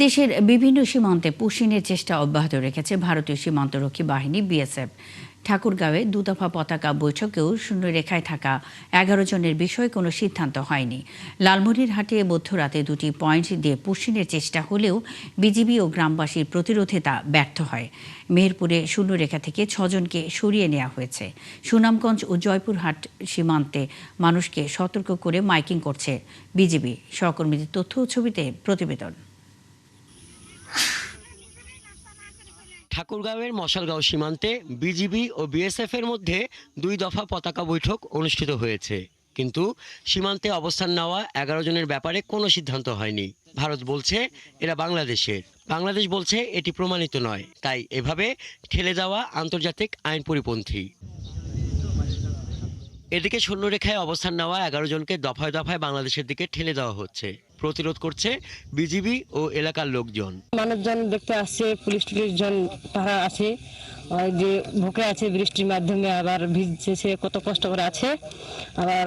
দেশের বিভিন্ন সীমান্তে পুশিনের চেষ্টা অব্যাহত রেখেছে ভারতীয় সীমান্তরক্ষী বাহিনী বিএসএফ। ঠাকুরগাঁওয়ে দুদফা পতাকা বৈঠকেও শূন্যরেখায় থাকা 11 জনের বিষয়ে কোনো সিদ্ধান্ত হয়নি। লালমনিরহাটে মধ্যরাতে দুটি পয়েন্ট দিয়ে পুশিনের চেষ্টা হলেও বিজিবি ও গ্রামবাসীর প্রতিরোধে তা ব্যর্থ হয়। মেহেরপুরে শূন্যরেখা থেকে 6 জনকে সরিয়ে নেওয়া হয়েছে। সুনামগঞ্জ ও জয়পুরহাট সীমান্তে মানুষকে সতর্ক করে মাইকিং করছে বিজিবি। সহকর্মীদের তথ্য ও ছবিতে প্রতিবেদন। ঠাকুরগাঁওয়ের মশালগাঁও সীমান্তে বিজিবি ও বিএসএফ এর মধ্যে 2 দফা পতাকা বৈঠক অনুষ্ঠিত হয়েছে, কিন্তু সীমান্তে অবস্থান নেওয়া 11 জনের ব্যাপারে কোনো সিদ্ধান্ত হয়নি। ভারত বলছে এরা বাংলাদেশের, বাংলাদেশ বলছে এটি প্রমাণিত নয়, তাই এভাবে ঠেলে দেওয়া আন্তর্জাতিক আইন পরিপন্থী। এদিকে শূন্যরেখায় অবস্থান নেওয়া 11 জনকে দফায় দফায় বাংলাদেশের দিকে ঠেলে দেওয়া হচ্ছে। প্রতিরোধ করছে বিজিবি ও এলাকার লোকজন। মানুষজন দেখতে আসছে, পুলিশ জন তারা আছে, ওই যে ভুকে আছে বৃষ্টির মাধ্যমে, আবার ভিজছে, কত কষ্ট করে আছে। আবার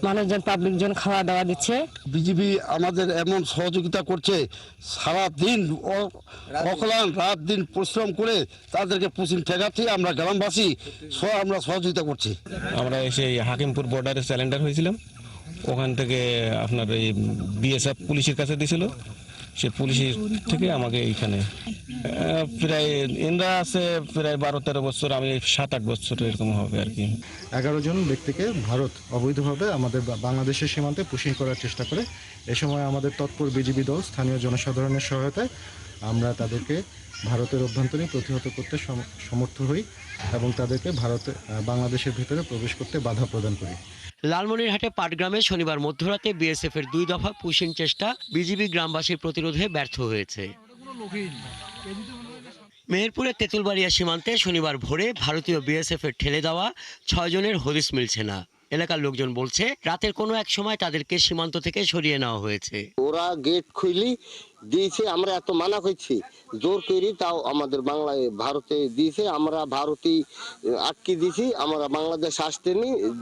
মানুষজন পাবলিকজন খাওয়া দাওয়া দিচ্ছে। বিজিবি আমাদের এমন সহযোগিতা করছে, সারা দিন অকলান রাত দিন পরিশ্রম করে তাদেরকে পুশিং ঠেকাচ্ছি। আমরা গ্রামবাসী আমরা সহযোগিতা করছি। আমরা এসে হাকিমপুর বর্ডারে স্যালেন্ডার হয়েছিলাম, ওখান থেকে আপনার এই বিএসএফ পুলিশের কাছে দিয়েছিল, সে পুলিশের থেকে আমাকে এইখানে প্রায় ইন্দ্রা আছে প্রায় 12-13 বছর, আমি 7-8 বছর এরকম হবে আর কি। 11 জন ব্যক্তিকে ভারত অবৈধভাবে আমাদের বাংলাদেশের সীমান্তে পুশিং করার চেষ্টা করে। এ সময় আমাদের তৎপর বিজিবি দল স্থানীয় জনসাধারণের সহায়তায় আমরা তাদেরকে ভারতের অভ্যন্তরে প্রতিহত করতে সমর্থ হই এবং তাদেরকে বাংলাদেশের ভিতরে প্রবেশ করতে বাধা প্রদান করি। লালমনিরহাটে পাটগ্রামে শনিবার মধ্যরাতে বিএসএফ এর 2 দফা পুশিং চেষ্টা বিজিবি গ্রামবাসীর প্রতিরোধে ব্যর্থ হয়েছে। মেহেরপুরে তেঁতুলবাড়িয়া সীমান্তে শনিবার ভোরে ভারতীয় বিএসএফ এর ঠেলে দেওয়া 6 জনের হদিস মিলছে না। এলাকার লোকজন বলছে রাতের কোনো এক সময় তাদেরকে সীমান্ত থেকে সরিয়ে নেওয়া হয়েছে। ওরা গেট খুলি দিয়েছে, আমরা এত মানা করছি, জোর করি, তাও আমাদের বাংলায় ভারতে দিয়েছে, আমরা ভারতই আটকে দিয়েছি, আমরা বাংলাদেশ আসতে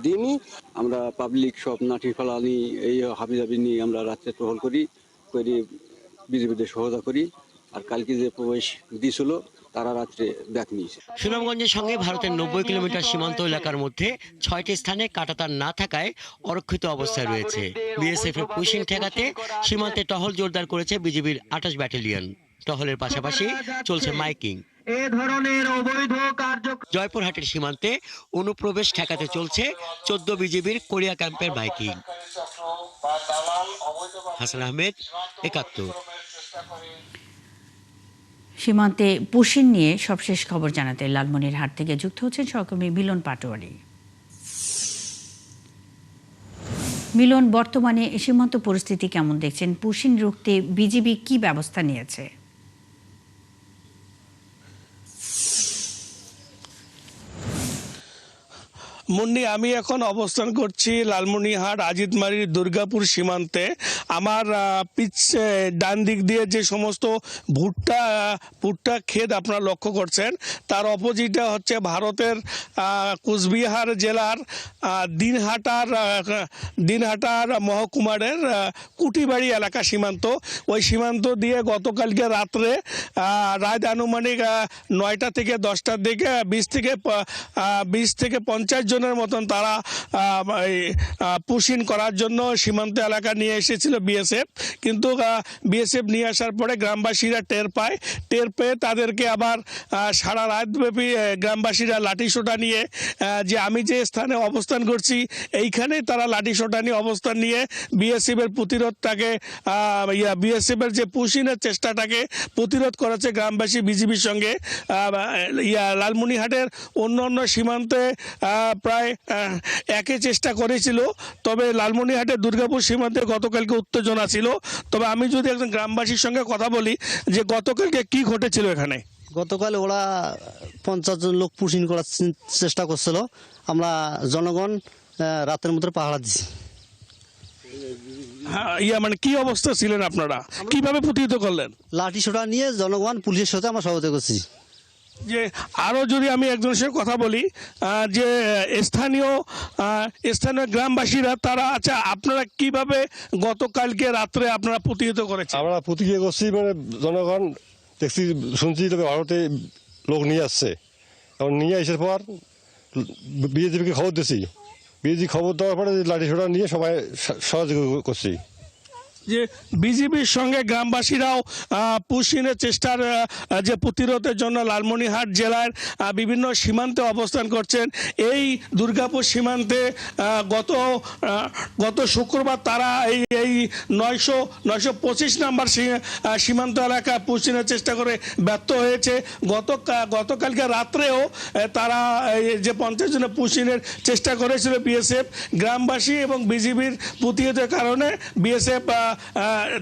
দিনই। আমরা পাবলিক সব নাঠি ফেলানি এই হাবিজাবি নিয়ে আমরা রাত্রে টহল করি বিজিবিদের সহায়তা করি। আর কালকে যে প্রবেশ দিয়েছিল তারা রাত্রে ব্যাক নিয়েছে। সুনামগঞ্জের সঙ্গে ভারতের 90 কিলোমিটার সীমান্ত এলাকার মধ্যে 6টি স্থানে কাঁটাতার না থাকায় অরক্ষিত অবস্থায় রয়েছে। বিএসএফ এর পুশিং ঠেকাতে সীমান্তে টহল জোরদার করেছে বিজিবির 28 ব্যাটালিয়ন। টহলের পাশাপাশি চলছে মাইকিং। জয়পুরহাটের সীমান্তে অনুপ্রবেশ ঠেকাতে চলছে 14 বিজিবির কোরিয়া ক্যাম্পের মাইকিং। হাসান আহমেদ, 71। সীমান্তে পুশিন নিয়ে সবশেষ খবর জানাতে লালমনিরহাট থেকে যুক্ত হচ্ছেন সহকর্মী মিলন পাটোয়ারি। মিলন, বর্তমানে সীমান্ত পরিস্থিতি কেমন দেখছেন? পুশিন রুখতে বিজিবি কি ব্যবস্থা নিয়েছে? মুন্নি, আমি এখন অবস্থান করছি লালমনিরহাট আজিতমারির দুর্গাপুর সীমান্তে। আমার ডান দিক দিয়ে যে সমস্ত ভুট্টা ক্ষেত আপনারা লক্ষ্য করছেন, তার অপোজিটে হচ্ছে ভারতের কুচবিহার জেলার দিনহাটার মহকুমারের কুটিবাড়ি এলাকা সীমান্ত। ওই সীমান্ত দিয়ে গতকালকে রাত্রে রাত আনুমানিক 9টা থেকে 10টার দিকে 20 থেকে 50 জনের মতন তারা পুশিং করার জন্য সীমান্ত এলাকা নিয়ে এসেছিল বিএসএফ। কিন্তু বিএসএফ নিয়ে আসার পরে গ্রামবাসীরা টের পেয়ে তাদেরকে আবার সারা রাতব্যাপী গ্রামবাসীরা লাঠিসোঁটা নিয়ে, যে আমি যে স্থানে অবস্থান করছি এইখানে তারা লাঠিসোঁটা নিয়ে অবস্থান নিয়ে বিএসএফের প্রতিরোধটাকে বিএসএফের যে পুশিংয়ের চেষ্টাটাকে প্রতিরোধ করেছে গ্রামবাসী বিজিবির সঙ্গে। লালমনিরহাটের অন্য সীমান্তে প্রায় একই চেষ্টা করেছিল, তবে লালমনিরহাটের দুর্গাপুর সীমান্তে গতকালকে উত্তেজনা ছিল। তবে আমি যদি একজন গ্রামবাসীর সঙ্গে কথা বলি যে গতকালকে কি ঘটেছিল এখানে। গতকাল ওরা 50 জন লোক পুশিং করার চেষ্টা করছিল, আমরা জনগণ রাতের মধ্যে পাহারা দিচ্ছি। মানে কি অবস্থা ছিলেন আপনারা, কিভাবে প্রতিহত করলেন? লাঠি সোটা নিয়ে জনগণ পুলিশের সাথে আমরা সহযোগিতা করছি। যে আরও যদি আমি একজনের সঙ্গে কথা বলি, যে স্থানীয় গ্রামবাসীরা তারা, আচ্ছা আপনারা কিভাবে গতকালকে রাত্রে আপনারা প্রতিহত করেছেন? আমরা প্রতিক্রিয়া করছি, মানে জনগণ দেখছি শুনছি তবে ভারতে লোক নিয়ে আসছে, এবং নিয়ে আসার পর বিজেপিকে খবর দিয়েছি, বিজেপি খবর দেওয়ার পরে লাঠি সোটা নিয়ে সবাই সহযোগিতা করছি। যে বিজেপির সঙ্গে গ্রামবাসীরাও পুশিনের চেষ্টার যে প্রতিরোধের জন্য লালমনিরহাট জেলার বিভিন্ন সীমান্তে অবস্থান করছেন। এই দুর্গাপুর সীমান্তে গত শুক্রবার তারা এই 925 নাম্বার সীমান্ত এলাকা পুশিনের চেষ্টা করে ব্যর্থ হয়েছে। গতকালকে রাত্রেও তারা যে 50 জনের পুশিনের চেষ্টা করেছিল বিএসএফ, গ্রামবাসী এবং বিজেপির প্রতিহতের কারণে বিএসএফ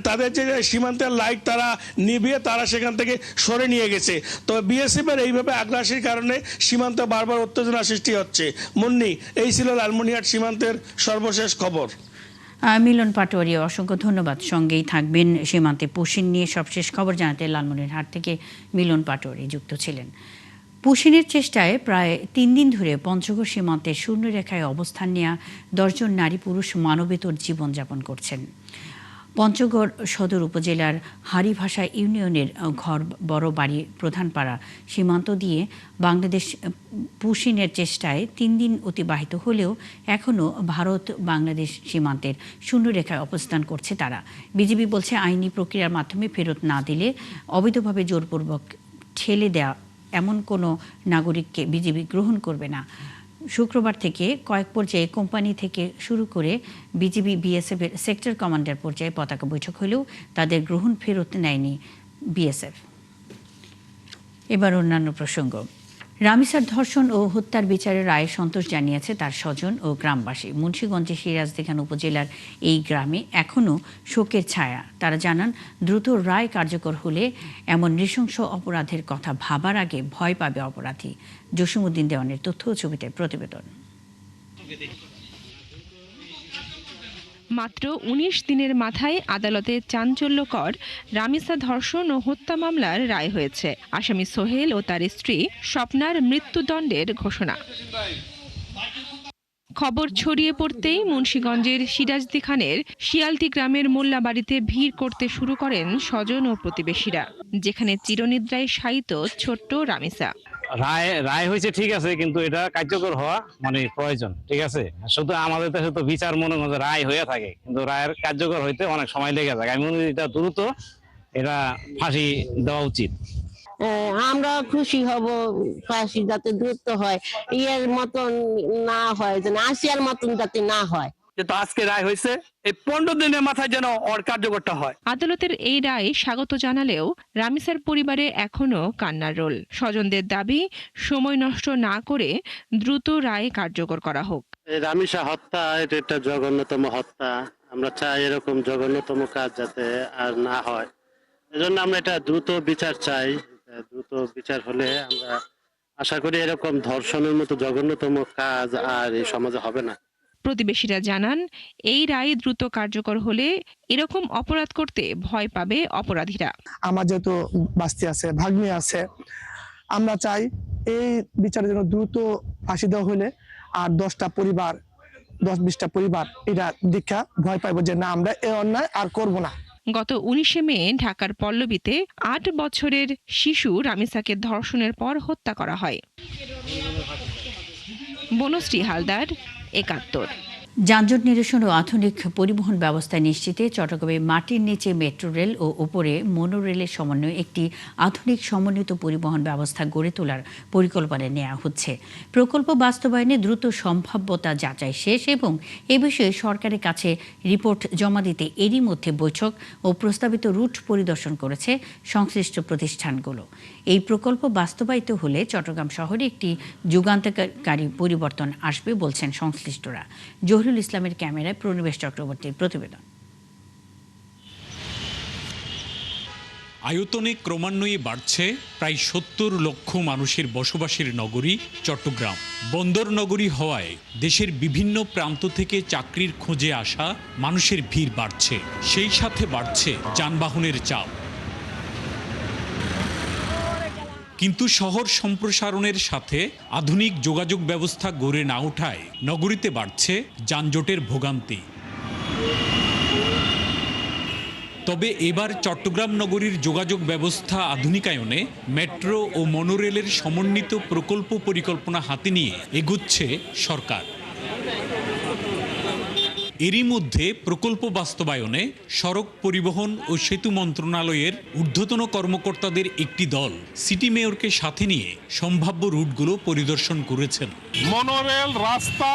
তাদের যে সীমান্তের লাইট তারা নিভিয়ে তারা সেখান থেকে সরে নিয়ে গেছে। তো বিএসএফের এইভাবে আগ্রাসীর কারণে সীমান্তে বারবার উত্তেজনা সৃষ্টি হচ্ছে। মুন্নি, এই ছিল লালমনিরহাট সীমান্তের সর্বশেষ খবর। মিলন পাটোয়ারি, অসংখ্য ধন্যবাদ। সঙ্গেই থাকবেন সীমান্তে পুশিন নিয়ে সবশেষ খবর জানাতে লালমনিরহাট থেকে মিলন পাটোয়ারি যুক্ত ছিলেন। পুশিনের চেষ্টায় প্রায় 3 দিন ধরে পঞ্চগড় সীমান্তের শূন্যরেখায় অবস্থান নেওয়া 10 জন নারী পুরুষ মানবেতর জীবনযাপন করছেন। পঞ্চগড় সদর উপজেলার হারিভাষা ইউনিয়নের ঘর বড় বাড়ি প্রধানপাড়া সীমান্ত দিয়ে বাংলাদেশ পুশিনের চেষ্টায় 3 দিন অতিবাহিত হলেও এখনও ভারত বাংলাদেশ সীমান্তের শূন্যরেখায় অবস্থান করছে তারা। বিজিবি বলছে আইনি প্রক্রিয়ার মাধ্যমে ফেরত না দিলে অবৈধভাবে জোরপূর্বক ঠেলে দেয়া এমন কোনো নাগরিককে বিজিবি গ্রহণ করবে না। শুক্রবার থেকে কয়েক পর্যায়ে কোম্পানি থেকে শুরু করে বিজিবি বিএসএফের সেক্টর কমান্ডার পর্যায়ে পতাকা বৈঠক হলেও তাদের গ্রহণ ফেরত নেয়নি বিএসএফ। এবার অন্যান্য প্রসঙ্গ। রামিসার ধর্ষণ ও হত্যার বিচারের রায়ে সন্তোষ জানিয়েছে তার স্বজন ও গ্রামবাসী। মুন্সিগঞ্জের সিরাজদিখান উপজেলার এই গ্রামে এখনও শোকের ছায়া। তারা জানান, দ্রুত রায় কার্যকর হলে এমন নৃশংস অপরাধের কথা ভাবার আগে ভয় পাবে অপরাধী। জসিমউদ্দিন দেওয়ানের তথ্য ও ছবিতে প্রতিবেদন। মাত্র 19 দিনের মাথায় আদালতে চাঞ্চল্যকর রামিসা ধর্ষণ ও হত্যা মামলার রায় হয়েছে। আসামি সোহেল ও তার স্ত্রী স্বপ্নার মৃত্যুদণ্ডের ঘোষণা। খবর ছড়িয়ে পড়তেই মুন্সিগঞ্জের সিরাজদিখানের শিয়ালতি গ্রামের মোল্লাবাড়িতে ভিড় করতে শুরু করেন স্বজন ও প্রতিবেশীরা, যেখানে চিরনিদ্রায় শায়িত ছোট্ট রামিসা। রায় হয়েছে ঠিক আছে, কিন্তু এটা কার্যকর হওয়া মানে প্রয়োজন। ঠিক আছে, শুধু আমাদের দেশে তো বিচার মনে মনে রায় হয়ে থাকে, কিন্তু রায়ের কার্যকর হইতে অনেক সময় লেগে যায়। আমি মনে করি এটা দ্রুত এটা ফাঁসি দেওয়া উচিত। আমরা খুশি হব ফাঁসি যাতে দ্রুত হয়, এর মতন না হয়, যেন আসিয়ার মতন যাতে না হয়। কিন্তু আজকে রায় হয়েছে, এই 15 দিনের মাথায় যেন ওর কার্যকরটা হয়। আদালতের এই রায় স্বাগত জানালেও রামিসার পরিবারে এখনো কান্নার রোল। স্বজনদের দাবি, সময় নষ্ট না করে দ্রুত রায় কার্যকর করা হোক। রামিসা হত্যা এটা একটা জঘন্যতম হত্যা। আমরা চাই এরকম জঘন্যতম কাজ যাতে আর না হয়, এজন্য আমরা এটা দ্রুত বিচার চাই। দ্রুত বিচার হলে আমরা আশা করি এরকম ধর্ষণের মতো জঘন্যতম কাজ আর এই সমাজে হবে না। প্রতিবেশীরা জানান, এই রায় দ্রুত কার্যকর হলে এরকম অপরাধ করতে ভয় পাবে অপরাধীরা। আমার যেহেতু বাস্তি আছে, ভাগ্নি আছে, আমরা চাই এই বিচারের জন্য দ্রুত ফাঁসি দেওয়া হলে আর 10টা পরিবার, 10-20টা পরিবার এটা দীক্ষা ভয় পাইব যে না, আমরা এই অন্যায় আর করব না। গত 19 মে ঢাকার পল্লবীতে 8 বছরের শিশু রামিসাকে ধর্ষণের পর হত্যা করা হয়। বনশ্রী হালদার, 71। যানজট নিরসন ও আধুনিক পরিবহন ব্যবস্থা নিশ্চিতে চট্টগ্রামে মাটির নিচে মেট্রো রেল ও উপরে মনোরেলের সমন্বয়ে একটি আধুনিক সমন্বিত পরিবহন ব্যবস্থা গড়ে তোলার পরিকল্পনা নেওয়া হচ্ছে। প্রকল্প বাস্তবায়নে দ্রুত সম্ভাব্যতা যাচাই শেষ এবং এ বিষয়ে সরকারের কাছে রিপোর্ট জমা দিতে এরই মধ্যে বৈঠক ও প্রস্তাবিত রুট পরিদর্শন করেছে সংশ্লিষ্ট প্রতিষ্ঠানগুলো। এই প্রকল্প বাস্তবায়িত হলে চট্টগ্রাম শহরে একটি যুগান্তকারী পরিবর্তন আসবে বলছেন সংশ্লিষ্টরা। জহিরুল ইসলামের ক্যামেরায় প্রণবেশ চক্রবর্তীর প্রতিবেদন। আয়তনে ক্রমান্বয়ে বাড়ছে প্রায় 70 লক্ষ মানুষের বসবাসের নগরী চট্টগ্রাম। বন্দর নগরী হওয়ায় দেশের বিভিন্ন প্রান্ত থেকে চাকরির খোঁজে আসা মানুষের ভিড় বাড়ছে, সেই সাথে বাড়ছে যানবাহনের চাপ। কিন্তু শহর সম্প্রসারণের সাথে আধুনিক যোগাযোগ ব্যবস্থা গড়ে না ওঠায় নগরীতে বাড়ছে যানজটের ভোগান্তি। তবে এবার চট্টগ্রাম নগরীর যোগাযোগ ব্যবস্থা আধুনিকায়নে মেট্রো ও মনোরেলের সমন্বিত প্রকল্প পরিকল্পনা হাতে নিয়ে এগুচ্ছে সরকার। এরই মধ্যে প্রকল্প বাস্তবায়নে সড়ক পরিবহন ও সেতু মন্ত্রণালয়ের ঊর্ধ্বতন কর্মকর্তাদের একটি দল সিটি মেয়রকে সাথে নিয়ে সম্ভাব্য রুটগুলো পরিদর্শন করেছেন। মনোরেল, রাস্তা,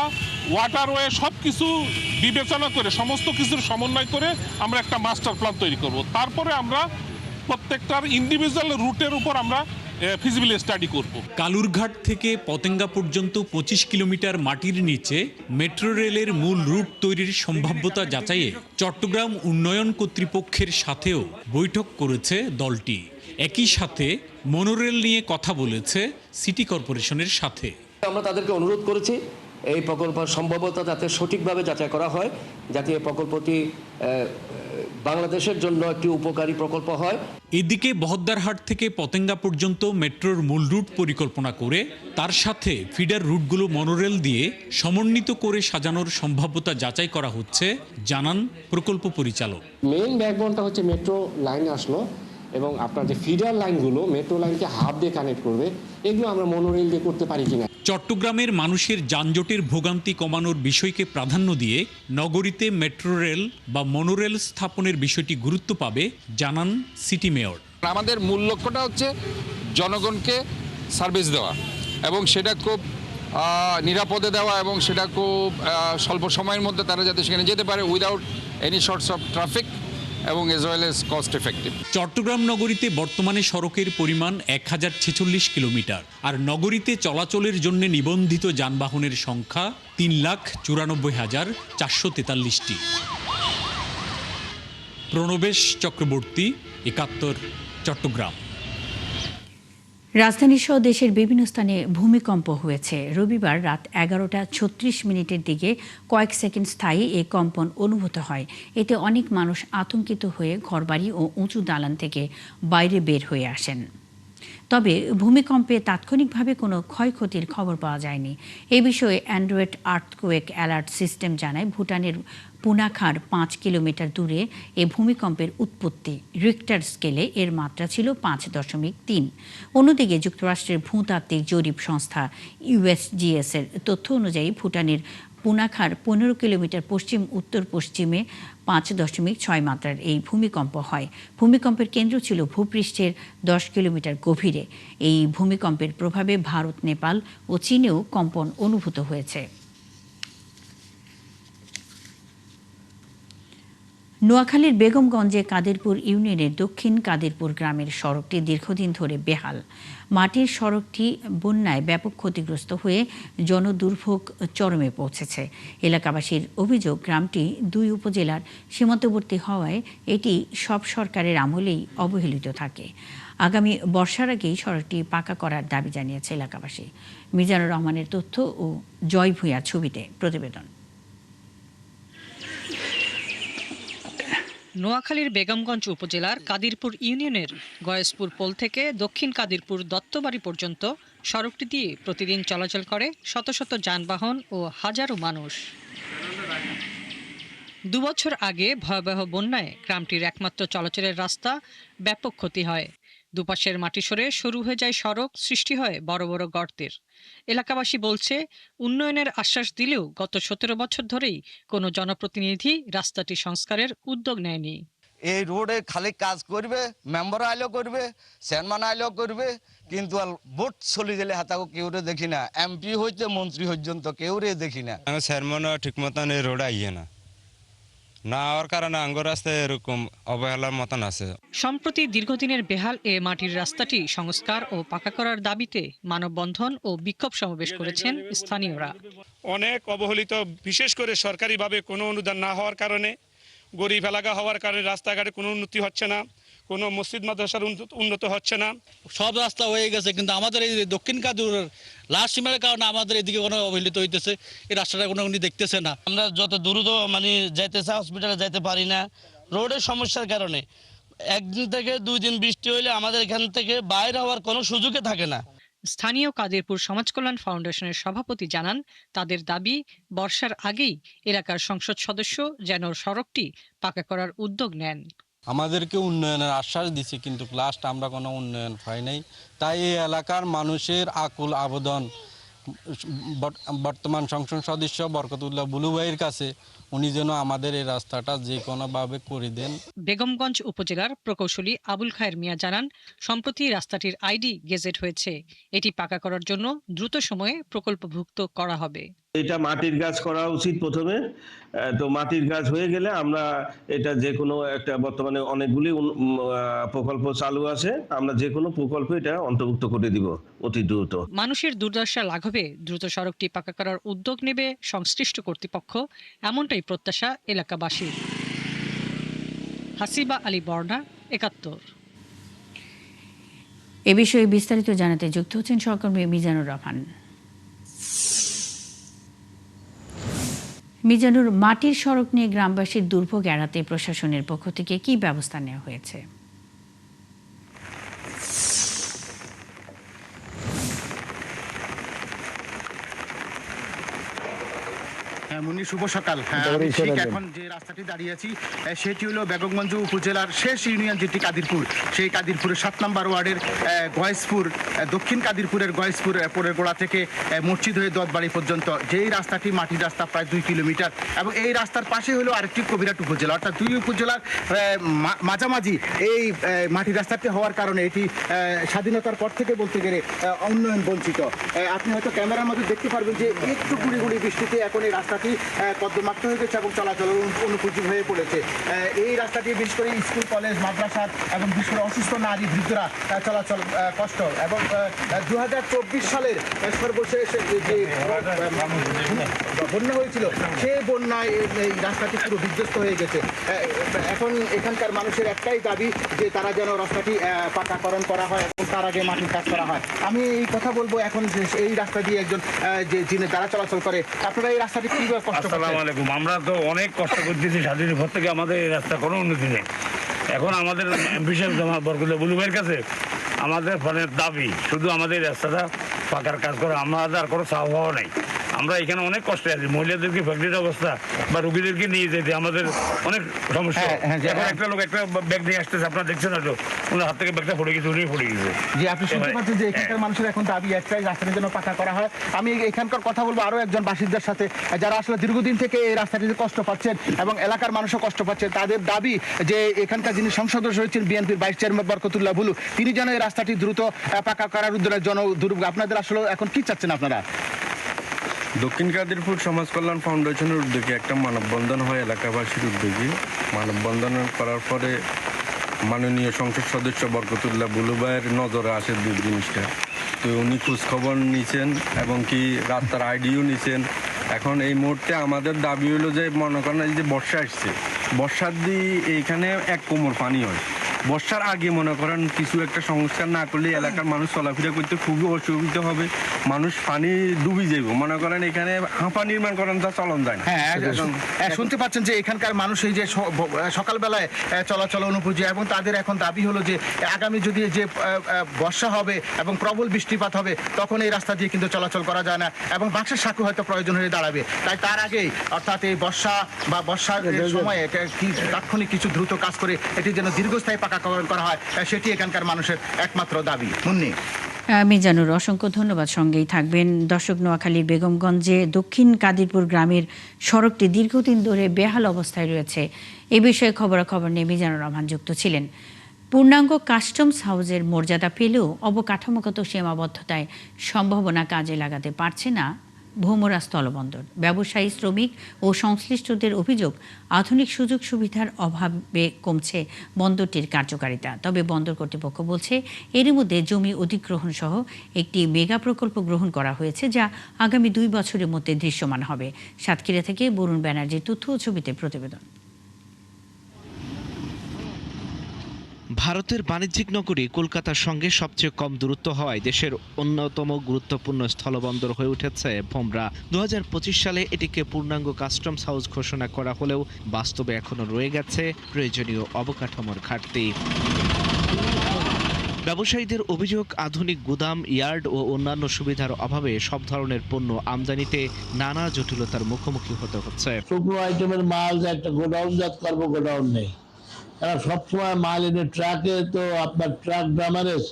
ওয়াটারওয়ে সবকিছু বিবেচনা করে সমস্ত কিছুর সমন্বয় করে আমরা একটা মাস্টার প্ল্যান তৈরি করব। তারপরে আমরা প্রত্যেকটার ইন্ডিভিজুয়াল রুটের উপর আমরা ফিজিবিলিটি স্টাডি করব। কালুরঘাট থেকে পতেঙ্গা পর্যন্ত 25 কিলোমিটার মাটির নিচে মেট্রো রেলের মূল রুট তৈরির সম্ভাব্যতা যাচাইয়ে চট্টগ্রাম উন্নয়ন কর্তৃপক্ষের সাথেও বৈঠক করেছে দলটি। একই সাথে মনোরেল নিয়ে কথা বলেছে সিটি কর্পোরেশনের সাথে। আমরা তাদেরকে অনুরোধ করেছি এই প্রকল্পের সম্ভাব্যতা যাতে সঠিকভাবে যাচাই করা হয়, যাতে এই প্রকল্পটি বাংলাদেশের জন্য একটি উপকারী প্রকল্প হয়। এদিকে বহদ্দারহাট থেকে পতেঙ্গা পর্যন্ত মেট্রোর মূল রুট পরিকল্পনা করে তার সাথে ফিডার রুটগুলো মনোরেল দিয়ে সমন্বিত করে সাজানোর সম্ভাব্যতা যাচাই করা হচ্ছে, জানান প্রকল্প পরিচালক। মেইন ব্যাকবোনটা হচ্ছে মেট্রো লাইন আসলো এবং আপনার যে ফিডার লাইনগুলো মেট্রো লাইনকে হাব দিয়ে কানেক্ট করবে, এগুলো আমরা মনোরেল দিয়ে করতে পারি কিনা। চট্টগ্রামের মানুষের যানজটের ভোগান্তি কমানোর বিষয়কে প্রাধান্য দিয়ে নগরীতে মেট্রো রেল বা মনোরেল স্থাপনের বিষয়টি গুরুত্ব পাবে, জানান সিটি মেয়র। আমাদের মূল লক্ষ্যটা হচ্ছে জনগণকে সার্ভিস দেওয়া এবং সেটা খুব নিরাপদে দেওয়া এবং সেটা খুব স্বল্প সময়ের মধ্যে তারা যাতে সেখানে যেতে পারে without any sorts of traffic এবং as well as cost effective. Chattogram নগরীতে বর্তমানে সড়কের পরিমাণ 1046 কিলোমিটার, আর নগরীতে চলাচলের জন্য নিবন্ধিত যানবাহনের সংখ্যা 3,94,443টি। প্রণবেশ চক্রবর্তী, 71, চট্টগ্রাম। রাজধানীসহ দেশের বিভিন্ন স্থানে ভূমিকম্প হয়েছে। রবিবার রাত 11:36 দিকে কয়েক সেকেন্ড স্থায়ী এই কম্পন অনুভূত হয়। এতে অনেক মানুষ আতঙ্কিত হয়ে ঘরবাড়ি ও উঁচু দালান থেকে বাইরে বের হয়ে আসেন। তবে ভূমিকম্পে তাৎক্ষণিকভাবে কোনো ক্ষয়ক্ষতির খবর পাওয়া যায়নি। এ বিষয়ে অ্যান্ড্রয়েড আর্থকোয়েক অ্যালার্ট সিস্টেম জানায় ভুটানের পুনাখার 5 কিলোমিটার দূরে এ ভূমিকম্পের উৎপত্তি। রিক্টার স্কেলে এর মাত্রা ছিল 5.3। অন্যদিকে যুক্তরাষ্ট্রের ভূতাত্ত্বিক জরিপ সংস্থা USGS এর তথ্য অনুযায়ী ভুটানের পুনাখার 15 কিলোমিটার পশ্চিম উত্তর পশ্চিমে 5.6 মাত্রার এই ভূমিকম্প হয়। ভূমিকম্পের কেন্দ্র ছিল ভূপৃষ্ঠের 10 কিলোমিটার গভীরে। এই ভূমিকম্পের প্রভাবে ভারত, নেপাল ও চীনেও কম্পন অনুভূত হয়েছে। নোয়াখালীর বেগমগঞ্জে কাদেরপুর ইউনিয়নের দক্ষিণ কাদেরপুর গ্রামের সড়কটি দীর্ঘদিন ধরে বেহাল। মাটির সড়কটি বন্যায় ব্যাপক ক্ষতিগ্রস্ত হয়ে জনদুর্ভোগ চরমে পৌঁছেছে। এলাকাবাসীর অভিযোগ, গ্রামটি 2 উপজেলার সীমান্তবর্তী হওয়ায় এটি সব সরকারের আমলেই অবহেলিত থাকে। আগামী বর্ষার আগেই সড়কটি পাকা করার দাবি জানিয়েছে এলাকাবাসী। মিজানুর রহমানের তথ্য ও জয় ভূঁইয়ার ছবিতে প্রতিবেদন। নোয়াখালীর বেগমগঞ্জ উপজেলার কাদিরপুর ইউনিয়নের গয়েশপুর পোল থেকে দক্ষিণ কাদিরপুর দত্তবাড়ি পর্যন্ত সড়কটি দিয়ে প্রতিদিন চলাচল করে শত শত যানবাহন ও হাজারো মানুষ। 2 বছর আগে ভয়াবহ বন্যায় গ্রামটির একমাত্র চলাচলের রাস্তা ব্যাপক ক্ষতি হয়। দুপাশের মাটি সরে শুরু হয়ে যায় সড়ক, সৃষ্টি হয় বড় বড় গর্তের। এলাকাবাসী বলছে, উন্নয়নের আশ্বাস দিলেও গত 17 বছর ধরেই কোনো জনপ্রতিনিধি রাস্তাটি সংস্কারের উদ্যোগ নেয়নি। এই রোডে খালি কাজ করবে, মেম্বার আইলেও করবে, চেয়ারম্যান আইলেও করবে, কিন্তু ভোট চলে গেলে হাতাও কেউ দেখি না। এমপি হইতে মন্ত্রী পর্যন্ত কেউ দেখি না। চেয়ারম্যান ঠিক মতন এই রোড আইয়ে না হওয়ার কারণে আঙ্গুর রাস্তায় এরকম অবহেলার মতন আছে। সম্প্রতি দীর্ঘদিনের বেহাল এ মাটির রাস্তাটি সংস্কার ও পাকা করার দাবিতে মানববন্ধন ও বিক্ষোভ সমাবেশ করেছেন স্থানীয়রা। অনেক অবহেলিত, বিশেষ করে সরকারিভাবে কোনো অনুদান না হওয়ার কারণে, গরিব এলাকা হওয়ার কারণে রাস্তাঘাটে কোনো উন্নতি হচ্ছে না, কোনো মসজিদ মাদ্রাসার উন্নত হচ্ছে না। সব রাস্তা হয়ে গেছে, কিন্তু আমাদের এই দক্ষিণ কাদিরপুরের লাস্ট সীমার কারণে আমাদের এদিকে কোনো অবহেলিত হইতেছে। এই রাস্তাটা কোনো উনি দেখতেছে না। আমরা যত দ্রুত যাইতে চাই হসপিটালে যাইতে পারি না রোডের সমস্যার কারণে। একদিন থেকে 2 দিন বৃষ্টি হইলে আমাদের এখান থেকে বাইরে হওয়ার কোনো সুযোগই থাকে না। স্থানীয় কাদিরপুর সমাজ কল্যাণ ফাউন্ডেশনের সভাপতি জানান, তাদের দাবি বর্ষার আগেই এলাকার সংসদ সদস্য যেন সড়কটি পাকা করার উদ্যোগ নেন। আমাদেরকে উন্নয়নের আশ্বাস দিছে, কিন্তু লাস্ট আমরা কোনো উন্নয়ন পাই নাই। তাই এই এলাকার মানুষের আকুল আবেদন বর্তমান সংসদ সদস্য বরকতুল্লাহ বুলু ভাইয়ের কাছে, উনি যেন আমাদের এই রাস্তাটা যে কোনোভাবে করে দেন। বেগমগঞ্জ উপজেলার প্রকৌশলী আবুল খায়ের মিয়া জানান, সম্প্রতি রাস্তাটির আইডি গেজেট হয়েছে। এটি পাকা করার জন্য দ্রুত সময়ে প্রকল্পভুক্ত করা হবে। এটা মাটির কাজ করা উচিত প্রথমে, তো মাটির কাজ হয়ে গেলে আমরা এটা যে কোনো একটা, বর্তমানে অনেকগুলি প্রকল্প চালু আছে, আমরা যে কোনো প্রকল্পে এটা অন্তর্ভুক্ত করে দিব অতি দ্রুত। মানুষের দুর্দশা লাঘবে দ্রুত সড়কটি পাকা করার উদ্যোগ নেবে সংশ্লিষ্ট কর্তৃপক্ষ, এমনটাই প্রত্যাশা এলাকাবাসীর। হাসিবা আলী বর্ণা, ৭১। এ বিষয়ে বিস্তারিত জানাতে যুক্ত হচ্ছেন সহকর্মী মিজানুর রহমান। মিজানুর, মাটির সড়ক নিয়ে গ্রামবাসীর দুর্ভোগ এড়াতে প্রশাসনের পক্ষ থেকে কি ব্যবস্থা নেওয়া হয়েছে? মুন্নি, শুভ সকাল। আমি ঠিক এখন যে রাস্তাটি দাঁড়িয়ে আছি সেটি হলো বেগমগঞ্জ উপজেলার শেষ ইউনিয়ন, যেটি কাদিরপুর। সেই কাদিরপুরের ৭ নম্বর ওয়ার্ডের গয়েশপুর, দক্ষিণ কাদিরপুরের গয়েশপুর পরের গোড়া থেকে মসজিদ হয়ে দোয়াতবাড়ি পর্যন্ত যেই রাস্তাটি মাটির রাস্তা প্রায় 2 কিলোমিটার, এবং এই রাস্তার পাশে হলো আরেকটি কবিরাট উপজেলা, অর্থাৎ 2 উপজেলার মাঝামাঝি এই মাটির রাস্তাটি হওয়ার কারণে এটি স্বাধীনতার পর থেকে বলতে গেলে উন্নয়ন বঞ্চিত। আপনি হয়তো ক্যামেরার মধ্যে দেখতে পারবেন যে একটু গুড়ি গুড়ি বৃষ্টিতে এখন এই রাস্তাটি কদ্দমাক্ত হয়ে গেছে এবং চলাচল অনুপযোগী হয়ে পড়েছে। এই রাস্তাটি বিশেষ করে স্কুল, কলেজ, মাদ্রাসা এবং বিশেষ করে অসুস্থ নারী, বৃদ্ধরা চলাচল কষ্ট। এবং 2024 সালের সর্বশেষ যে বন্যা হয়েছিল, সেই বন্যায় এই রাস্তাটি পুরো বিধ্বস্ত হয়ে গেছে। এখন এখানকার মানুষের একটাই দাবি যে তারা যেন রাস্তাটি পাকাকরণ করা হয় এবং তার আগে মাটির কাজ করা হয়। আমি এই কথা বলবো এখন এই রাস্তা দিয়ে একজন যিনি দ্বারা চলাচল করে, আপনারা এই রাস্তাটি কি কষ্ট? আসসালামু আলাইকুম। আমরা তো অনেক কষ্ট করতেছি স্বাধীনের পর থেকে, আমাদের এই রাস্তা কোনো উন্নতি নেই। এখন আমাদের এমপি সাহেব বরকতুল্লাহ বুলু ভাইয়ের কাছে আমাদের ফোনের দাবি শুধু আমাদের রাস্তাটা পাকার কাজ করে, আমাদের আর কোনো চাওয়া নেই। আমরা এখানে অনেক কষ্টে আছি, মহিলাদেরকে ফ্যাক্টরির অবস্থা বা রোগীদেরকে নিয়ে যেতে আমাদের অনেক সমস্যা। এখন একটা লোক একটা ব্যাগ নিয়ে আসতেছে, আপনারা দেখছেন হয়তো, ওনার হাত থেকে ব্যাগটা পড়ে গেছে, উনি পড়ে গেছে। জি, আপনি শুনতে পাচ্ছেন যে এখানকার মানুষের এখন দাবি একটাই, রাস্তাটির জন্য পাকা করা হয়। আমি এখানকার কথা বলবো আরো একজন বাসিন্দার সাথে, যারা আসলে দীর্ঘদিন থেকে এই রাস্তাটিতে কষ্ট পাচ্ছেন এবং এলাকার মানুষও কষ্ট পাচ্ছেন। তাদের দাবি যে এখানকার যিনি সংসদ সদস্য হচ্ছেন বিএনপির ভাইস চেয়ারম্যান বরকতুল্লাহ বুলু, তিনি যেন এই রাস্তাটি দ্রুত পাকা করার উদ্যোগে দুর্ভোগ। আপনাদের আসলে এখন কি চাচ্ছেন আপনারা? দক্ষিণ কাদিরপুর সমাজ কল্যাণ ফাউন্ডেশনের উদ্যোগে একটা মানববন্ধন হয় এলাকাবাসীর উদ্যোগে। মানববন্ধন করার পরে মাননীয় সংসদ সদস্য বরকতুল্লাহ বুলু ভাইয়ের নজরে আসে জিনিসটা, তো উনি খোঁজখবর নিছেন এবং কি রাস্তার আইডিও নিছেন। এখন এই মুহূর্তে আমাদের দাবি হলো যে, মনে করেন এই যে বর্ষা আসছে, বর্ষার দিয়ে এইখানে 1 কোমর পানি হয়। বর্ষার আগে মনে করেন কিছু একটা সংস্কার না করলে এলাকার মানুষ চলাফেরা করতে খুবই অসুবিধা হবে, মানুষ পানি ডুবি যাইব। মনে করেন এখানে হাঁপা নির্মাণ করেন তা চলন যায় না। হ্যাঁ, শুনতে পাচ্ছেন যে এখানকার মানুষ এই যে সকালবেলায় চলাচল অনুপযোগী, এবং তাদের এখন দাবি হলো যে আগামী যদি যে বর্ষা হবে এবং প্রবল বৃষ্টিপাত হবে, তখন এই রাস্তা দিয়ে কিন্তু চলাচল করা যায় না এবং বাক্সের সাঁকো হয়তো প্রয়োজন হয়ে দাঁড়াবে। তাই তার আগেই, অর্থাৎ এই বর্ষা বা বর্ষার সময়ে তাৎক্ষণিক কিছু দ্রুত কাজ করে এটি যেন দীর্ঘস্থায়ী পাকাকরণ করা হয়, সেটি এখানকার মানুষের একমাত্র দাবি। মুন্নি। মিজানুর, অসংখ্য ধন্যবাদ, সঙ্গেই থাকবেন। দর্শক, নোয়াখালীর বেগমগঞ্জে দক্ষিণ কাদিরপুর গ্রামের সড়কটি দীর্ঘদিন ধরে বেহাল অবস্থায় রয়েছে। এ বিষয়ে খবরাখবর নিয়ে মিজানুর রহমান যুক্ত ছিলেন। পূর্ণাঙ্গ কাস্টমস হাউসের মর্যাদা পেলেও অবকাঠামোগত সীমাবদ্ধতায় সম্ভাবনা কাজে লাগাতে পারছে না ভোমরা স্থলবন্দর। ব্যবসায়ী, শ্রমিক ও সংশ্লিষ্টদের অভিযোগ, আধুনিক সুযোগ সুবিধার অভাবে কমছে বন্দরটির কার্যকারিতা। তবে বন্দর কর্তৃপক্ষ বলছে, এর মধ্যে জমি অধিগ্রহণ সহ একটি মেগা প্রকল্প গ্রহণ করা হয়েছে, যা আগামী 2 বছরের মধ্যে দৃশ্যমান হবে। সাতক্ষীরা থেকে বরুণ ব্যানার্জির তথ্য ও ছবিতে প্রতিবেদন। ভারতের বাণিজ্যিক নগরী কলকাতার সঙ্গে সবচেয়ে কম দূরত্ব হওয়ায় দেশের অন্যতম গুরুত্বপূর্ণ স্থলবন্দর হয়ে উঠেছে ভোমরা। 2025 সালে এটিকে পূর্ণাঙ্গ কাস্টমস হাউস ঘোষণা করা হলেও বাস্তবে এখনো রয়ে গেছে প্রয়োজনীয় অবকাঠামোর ঘাটতি। ব্যবসায়ীদের অভিযোগ, আধুনিক গুদাম, ইয়ার্ড ও অন্যান্য সুবিধার অভাবে সব ধরনের পণ্য আমদানিতে নানা জটিলতার মুখোমুখি হতে হচ্ছে। শুকনো আইটেমের মাল যে একটা গোডাউনজাত করবো, গোডাউন নেই। এরা সবসময় মাল এনে ট্রাকে, তো আপনার ট্রাক ডামারেজ,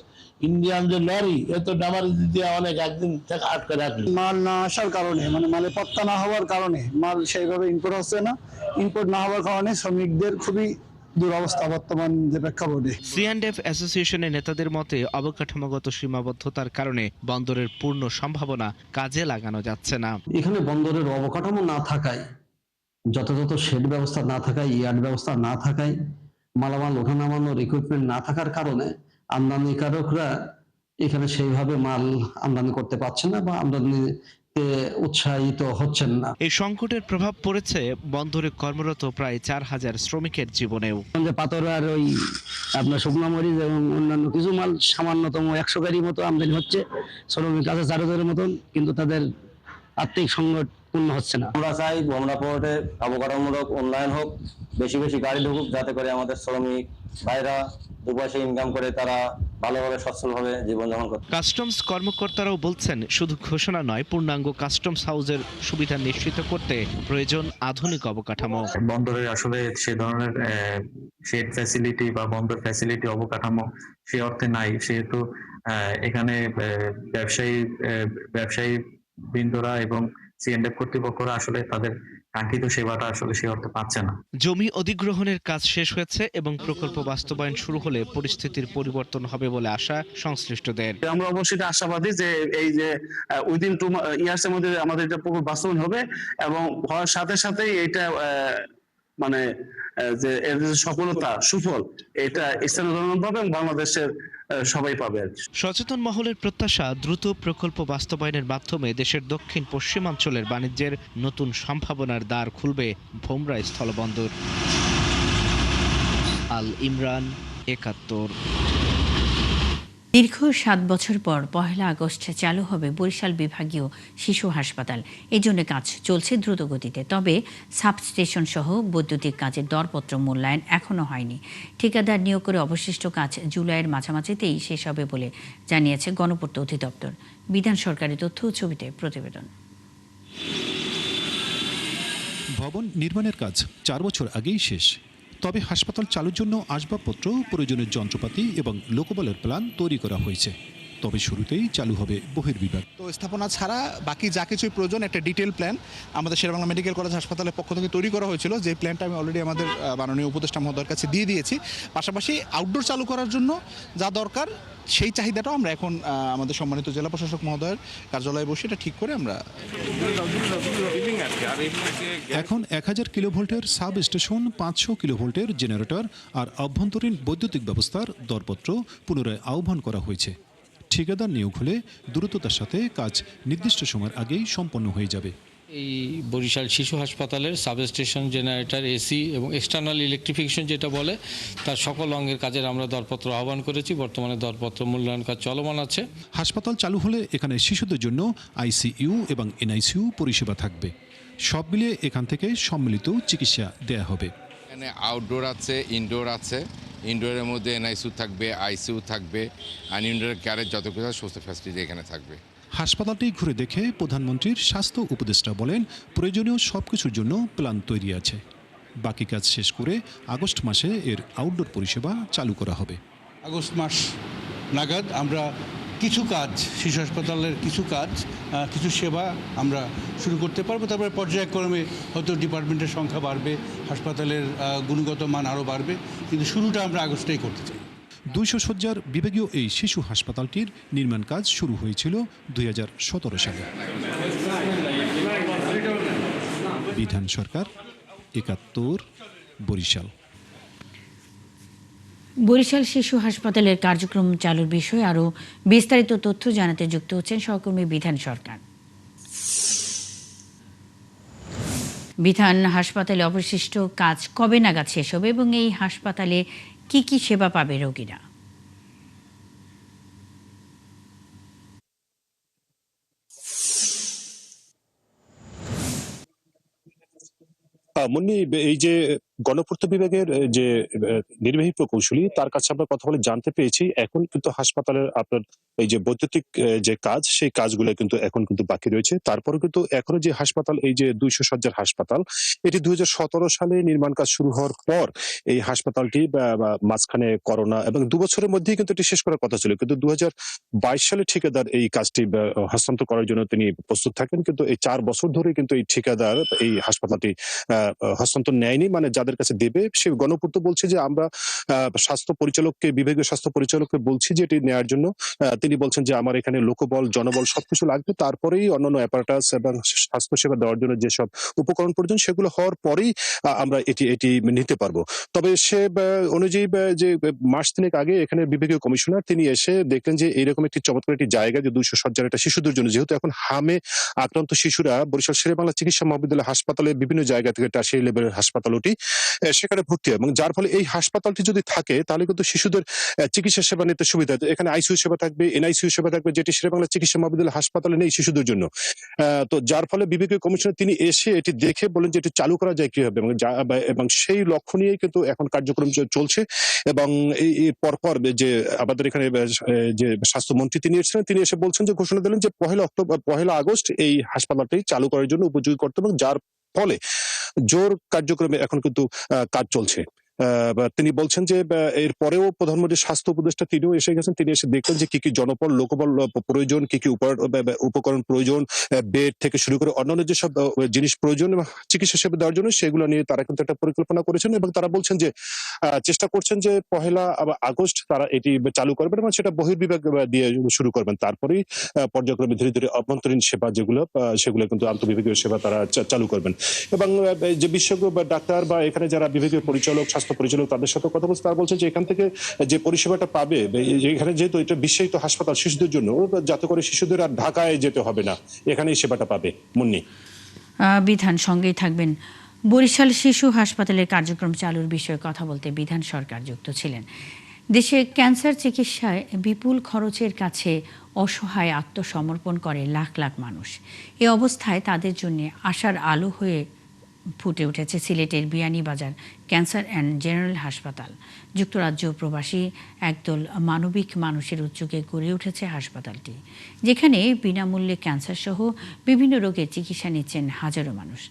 ইন্ডিয়ান যে লরি, এ তো ডামারেজ দিয়ে অনেক একদিন থেকে আটকে রাখি। মাল না আসার কারণে, মানে মালে পত্তা না হওয়ার কারণে মাল সেইভাবে ইম্পোর্ট হচ্ছে না। ইম্পোর্ট না হওয়ার কারণে শ্রমিকদের খুবই দুরবস্থা বর্তমান যে প্রেক্ষাপটে। C&F অ্যাসোসিয়েশনের নেতাদের মতে অবকাঠামোগত সীমাবদ্ধতার কারণে বন্দরের পূর্ণ সম্ভাবনা কাজে লাগানো যাচ্ছে না। এখানে বন্দরের অবকাঠামো না থাকায়, যথাযথ শেড ব্যবস্থা না থাকায়, ইয়ার্ড ব্যবস্থা না থাকায়, মালামাল ওঠানামানোর ইকুইপমেন্ট না থাকার কারণে আমদানিকারকরা এখানে সেইভাবে মাল আমদানি করতে পারছে না বা আমদানিতে উৎসাহিত হচ্ছেন না। এই সংকটের প্রভাব পড়েছে বন্দরে কর্মরত প্রায় 4000 শ্রমিকের জীবনেও। পাথর ওই আপনার শুকনো মরিচ এবং অন্যান্য কিছু মাল সামান্যতম 100 গাড়ি মতো আমদানি হচ্ছে, শ্রমিক আছে 4000-এর মতন, কিন্তু তাদের আর্থিক সংকট পূর্ণ হচ্ছে না। আমরা চাই ভোমরা পোর্টে অবকাঠামোমূলক উন্নয়ন হোক, বেশি বেশি গাড়ি ঢুকুক, যাতে করে আমাদের শ্রমিক ভাইরা দুপাশে ইনকাম করে তারা ভালোভাবে সচ্ছলভাবে জীবনযাপন করে। কাস্টমস কর্মকর্তারাও বলছেন, শুধু ঘোষণা নয়, পূর্ণাঙ্গ কাস্টমস হাউসের সুবিধা নিশ্চিত করতে প্রয়োজন আধুনিক অবকাঠামো। বন্দরে আসলে সে ধরনের শেড ফ্যাসিলিটি বা বন্দর ফ্যাসিলিটি অবকাঠামো সে অর্থে নাই, সেহেতু এখানে ব্যবসায়ী বৃন্দরা এবং C&F কর্তৃপক্ষরা আসলে তাদের কাঙ্ক্ষিত সেবাটা আসলে সে অর্থে পাচ্ছে না। জমি অধিগ্রহণের কাজ শেষ হয়েছে এবং প্রকল্প বাস্তবায়ন শুরু হলে পরিস্থিতির পরিবর্তন হবে বলে আশা সংশ্লিষ্টদের। আমরা অবশ্যই আশাবাদী যে এই যে উইদিন 2 ইয়ার্স এর মধ্যে আমাদের এটা প্রকল্প বাস্তবায়ন হবে এবং হওয়ার সাথে সাথেই এটা মানে যে এর সফলতা সুফল এটা স্থানীয় জনগণ পাবে এবং বাংলাদেশের সবাই পাবে। সচেতন মহলের প্রত্যাশা, দ্রুত প্রকল্প বাস্তবায়নের মাধ্যমে দেশের দক্ষিণ পশ্চিমাঞ্চলের বাণিজ্যের নতুন সম্ভাবনার দ্বার খুলবে ভোমরা স্থলবন্দর। আল ইমরান, 71। দীর্ঘ 7 বছর পর 1 আগস্ট চালু হবে বরিশাল বিভাগীয় শিশু হাসপাতাল। এই জন্য কাজ চলছে দ্রুত গতিতে। তবে সাবস্টেশন সহ বৈদ্যুতিক কাজের দরপত্র মূল্যায়ন এখনো হয়নি। ঠিকাদার নিয়োগ করে অবশিষ্ট কাজ জুলাইয়ের মাঝামাঝিতেই শেষ হবে বলে জানিয়েছে গণপূর্ত অধিদপ্তর। বিধান সরকারি তথ্য ও ছবিতে প্রতিবেদন। ভবন নির্মাণের কাজ 4 বছর আগেই শেষ। তবে হাসপাতাল চালুর জন্য আসবাবপত্র, প্রয়োজনীয় যন্ত্রপাতি এবং লোকবলের প্ল্যান তৈরি করা হয়েছে। তবে শুরুতেই চালু হবে বহির্বিভাগ। তো স্থাপনা ছাড়া বাকি যা কিছুই প্রয়োজন একটা ডিটেল প্ল্যান আমাদের শেরেবাংলা মেডিকেল কলেজ হাসপাতালের পক্ষ থেকে তৈরি করা হয়েছিল, যে প্ল্যানটা আমি অলরেডি আমাদের মাননীয় উপদেষ্টা মহোদয়ের কাছে দিয়ে দিয়েছি। পাশাপাশি আউটডোর চালু করার জন্য যা দরকার সেই চাহিদাটাও আমরা এখন আমাদের সম্মানিত জেলা প্রশাসক মহোদয়ের কার্যালয়ে বসে এটা ঠিক করে আমরা এখন 1000 কিলোভোল্টের সাব স্টেশন, 500 কিলোভোল্টের জেনারেটর আর অভ্যন্তরীণ বৈদ্যুতিক ব্যবস্থার দরপত্র পুনরায় আহ্বান করা হয়েছে। ঠিকাদার নিয়োগ হলে দ্রুততার সাথে কাজ নির্দিষ্ট সময়ের আগেই সম্পন্ন হয়ে যাবে। এই বরিশাল শিশু হাসপাতালের সাবস্টেশন, জেনারেটর, এসি এবং এক্সটার্নাল ইলেকট্রিফিকেশন যেটা বলে, তার সকল অঙ্গের কাজের আমরা দরপত্র আহ্বান করেছি। বর্তমানে দরপত্র মূল্যায়ন কাজ চলমান আছে। হাসপাতাল চালু হলে এখানে শিশুদের জন্য ICU এবং NICU পরিষেবা থাকবে। সব মিলিয়ে এখান থেকে সম্মিলিত চিকিৎসা দেয়া হবে। এখানে আউটডোর আছে, ইনডোর আছে। ইনডোরের মধ্যে NICU থাকবে, ICU থাকবে, আর ইনডোর কেয়ারের যত কিছু সমস্ত ফ্যাসিলিটি এখানে থাকবে। হাসপাতালটি ঘুরে দেখে প্রধানমন্ত্রীর স্বাস্থ্য উপদেষ্টা বলেন, প্রয়োজনীয় সবকিছুর জন্য প্ল্যান তৈরি আছে। বাকি কাজ শেষ করে আগস্ট মাসে এর আউটডোর পরিষেবা চালু করা হবে। আগস্ট মাস নাগাদ আমরা কিছু কাজ, শিশু হাসপাতালের কিছু কাজ, কিছু সেবা আমরা শুরু করতে পারবো। তারপরে পর্যায়ক্রমে হয়তো ডিপার্টমেন্টের সংখ্যা বাড়বে, হাসপাতালের গুণগত মান আরও বাড়বে, কিন্তু শুরুটা আমরা আগস্টেই করতে চাই। 200 শয্যার বিভাগীয় এই শিশু হাসপাতালটির নির্মাণ কাজ শুরু হয়েছিল 2017 সালে। বিধান সরকার, 71, বরিশাল। বরিশাল শিশু হাসপাতালের কার্যক্রম চালুর বিষয়ে আরও বিস্তারিত তথ্য জানাতে যুক্ত হচ্ছেন সহকর্মী বিধান সরকার। বিধান, হাসপাতালে অবশিষ্ট কাজ কবে নাগাদ শেষ হবে এবং এই হাসপাতালে কি কি সেবা পাবে রোগীরা? মুন্নি, এই যে গণপূর্ত বিভাগের যে নির্বাহী প্রকৌশলী, তার কাছে আমরা কথা বলে জানতে পেরেছি এখন কিন্তু হাসপাতালের আপনার এই যে বৈদ্যুতিক যে কাজ, সেই কাজগুলো কিন্তু এখন কিন্তু বাকি রয়েছে। তারপরে কিন্তু এখনো যে হাসপাতাল, এই যে 200 শয্যার হাসপাতাল, এটি 2017 সালে নির্মাণ কাজ শুরু হওয়ার পর এই হাসপাতালটি মাঝখানে করোনা এবং 2 বছরের মধ্যেই কিন্তু এটি শেষ করার কথা ছিল, কিন্তু 2022 সালে ঠিকাদার এই কাজটি হস্তান্তর করার জন্য তিনি প্রস্তুত থাকেন, কিন্তু এই 4 বছর ধরে কিন্তু এই ঠিকাদার এই হাসপাতালটি হস্তান্তর নেয়নি। মানে যাদের কাছে দেবে, সে গণপূর্ত বলছে যে আমরা স্বাস্থ্য পরিচালককে, বিভাগীয় স্বাস্থ্য পরিচালককে বলছি যে এটি নেওয়ার জন্য। তিনি বলছেন যে আমার এখানে লোকবল, জনবল সবকিছু লাগবে, তারপরেই অন্যান্য অ্যাপারেটাস এবং স্বাস্থ্যসেবা দেওয়ার জন্য যেসব উপকরণ প্রয়োজন সেগুলো হওয়ার পরেই আমরা এটি নিতে পারবো। তবে সে অনুযায়ী যে মাস 3 আগে এখানে বিভাগীয় কমিশনার তিনি এসে দেখলেন যে এইরকম একটি চমৎকার একটি জায়গা, যে 200 শয্যার একটা শিশুদের জন্য, যেহেতু এখন হামে আক্রান্ত শিশুরা বরিশাল শেরেবাংলা চিকিৎসা মহাবিদ্যালয় হাসপাতালে বিভিন্ন জায়গা থেকে টার্সিয়ারি লেভেলের হাসপাতাল ওটি সেখানে ভর্তি হয়, এবং যার ফলে এই হাসপাতালটি যদি থাকে তাহলে কিন্তু শিশুদের চিকিৎসা সেবা নিতে সুবিধা। এখানে আইসিইউ সেবা থাকবে, এনআইসিইউ সেবা থাকবে, যেটি শেরেবাংলা চিকিৎসা মহাবিদ্যালয় হাসপাতালে নেই শিশুদের জন্য। তো যার ফলে বিভাগীয় কমিশনার তিনি এসে এটি দেখে বলেন যে এটি চালু করা যায় কিভাবে, এবং সেই লক্ষ্য নিয়েই কিন্তু এখন কার্যক্রম চলছে। এবং এই পরপর যে আমাদের এখানে যে স্বাস্থ্যমন্ত্রী তিনি এসেছিলেন, তিনি এসে বলছেন যে ঘোষণা দিলেন যে 1 আগস্ট এই হাসপাতালটি চালু করার জন্য উপযোগী করতে, এবং যার ফলে জোর কার্যক্রমে এখন কিন্তু কাজ চলছে। তিনি বলছেন যে এর পরেও প্রধানমন্ত্রীর স্বাস্থ্য উপদেষ্টা তিনিও এসে গেছেন, তিনি এসে দেখলেন যে কি কি জনবল, লোকবল প্রয়োজন, কি কি উপকরণ প্রয়োজন, বেড থেকে শুরু করে অন্যান্য যেসব জিনিস প্রয়োজন চিকিৎসা সেবা দেওয়ার জন্য, সেগুলো নিয়ে তারা কিন্তু একটা পরিকল্পনা করেছেন, এবং তারা বলছেন যে চেষ্টা করছেন যে 1 আগস্ট তারা এটি চালু করবেন এবং সেটা বহির্বিভাগ দিয়ে শুরু করবেন। তারপরেই পর্যায়ক্রমে ধীরে ধীরে অভ্যন্তরীণ সেবা সেগুলো কিন্তু আন্তঃবিভাগীয় সেবা তারা চালু করবেন। এবং যে বিশেষজ্ঞ বা ডাক্তার বা এখানে যারা বিভাগীয় পরিচালক, স্বাস্থ্য পরিচালক, তাদের সাথে কথা বলছে, তারা বলছেন যে এখান থেকে যে পরিষেবাটা পাবে, এখানে যেহেতু এটা বিশ্বায়িত হাসপাতাল শিশুদের জন্য, যাতে করে শিশুদের আর ঢাকায় যেতে হবে না, এখানেই সেবাটা পাবে। মুন্নি, বিধান সঙ্গেই থাকবেন। বরিশাল শিশু হাসপাতালের কার্যক্রম চালুর বিষয়ে কথা বলতে বিধান সরকার যুক্ত ছিলেন। দেশে ক্যান্সার চিকিৎসায় বিপুল খরচের কাছে অসহায় আত্মসমর্পণ করে লাখ লাখ মানুষ। এ অবস্থায় তাদের জন্য আশার আলো হয়ে ফুটে উঠেছে সিলেটের বিয়ানীবাজার ক্যান্সার অ্যান্ড জেনারেল হাসপাতাল। যুক্তরাজ্য প্রবাসী একদল মানবিক মানুষের উদ্যোগে গড়ে উঠেছে হাসপাতালটি, যেখানে বিনামূল্যে ক্যান্সার সহ বিভিন্ন রোগের চিকিৎসা নিচ্ছেন হাজারো মানুষ।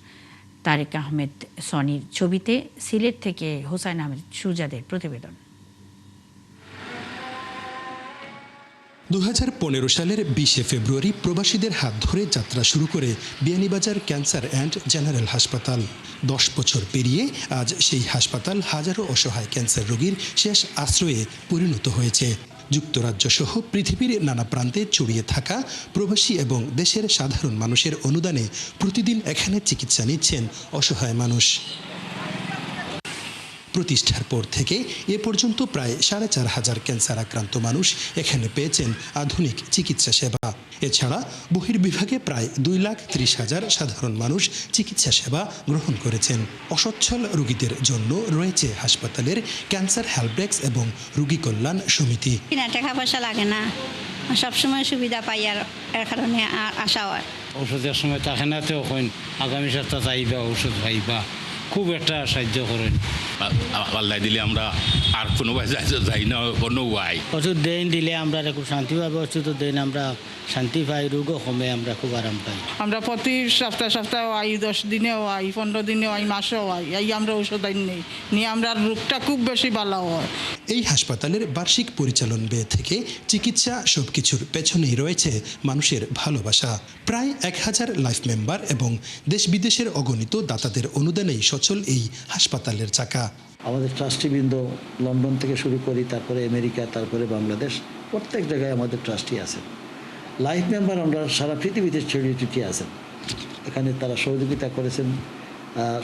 তারেক আহমেদ সনির ছবিতে সিলেট থেকে হোসাইন আহমেদ সুজাদের প্রতিবেদন। 2015 সালের 20 ফেব্রুয়ারি প্রবাসীদের হাত ধরে যাত্রা শুরু করে বিয়ানীবাজার ক্যান্সার অ্যান্ড জেনারেল হাসপাতাল। 10 বছর পেরিয়ে আজ সেই হাসপাতাল হাজারো অসহায় ক্যান্সার রোগীর শেষ আশ্রয়ে পরিণত হয়েছে। যুক্তরাজ্য সহ পৃথিবীর নানা প্রান্তে ছড়িয়ে থাকা প্রবাসী এবং দেশের সাধারণ মানুষের অনুদানে প্রতিদিন এখানে চিকিৎসা নিচ্ছেন অসহায় মানুষ। প্রতিষ্ঠার পর থেকে এ পর্যন্ত প্রায় 4,500 ক্যান্সার আক্রান্ত মানুষ এখানে পেয়েছেন আধুনিক চিকিৎসা সেবা। এছাড়া বহির্বিভাগে প্রায় 2,30,000 সাধারণ মানুষ চিকিৎসা সেবা গ্রহণ করেছেন। অসচ্ছল রোগীদের জন্য রয়েছে হাসপাতালের ক্যান্সার হেল্প ডেস্ক এবং রোগী কল্যাণ সমিতি। টাকা পয়সা লাগে না, সবসময় সুবিধা পাই, আর এর কারণে আশা হয়। ওষুধের সময় থাকে না, তো আগামী সপ্তাহ চাইবা ওষুধ পাইবা, খুব একটা সাহায্য করেন। আল্লাহ দিলে আমরা আর কোনো যাই না, কোনো ওয়াই ওষুধ দেন দিলে আমরা খুব শান্তি পাই, ওষুধ দেন আমরা শান্তি পাই, রোগও কমে, আমরা খুব আরাম পাই। আমরা প্রতি সপ্তাহে আই, 10 দিনেও আই, 15 দিনেও আই, মাসেও আই, আমরা ওষুধ নেই নিয়ে আমরা রোগটা খুব বেশি ভালো হয়। এই হাসপাতালের বার্ষিক পরিচালন ব্যয় থেকে চিকিৎসা সবকিছুর পেছনেই রয়েছে মানুষের ভালোবাসা। প্রায় 1000 লাইফ মেম্বার এবং দেশ বিদেশের অগণিত দাতাদের অনুদানেই সচল এই হাসপাতালের চাকা। আমাদের ট্রাস্টিবৃন্দ লন্ডন থেকে শুরু করি, তারপরে আমেরিকা, তারপরে বাংলাদেশ, প্রত্যেক জায়গায় আমাদের ট্রাস্টি আছে। লাইফ মেম্বার আমরা সারা পৃথিবীতে ছড়িয়ে ছিটিয়ে আছেন, এখানে তারা সহযোগিতা করেছেন,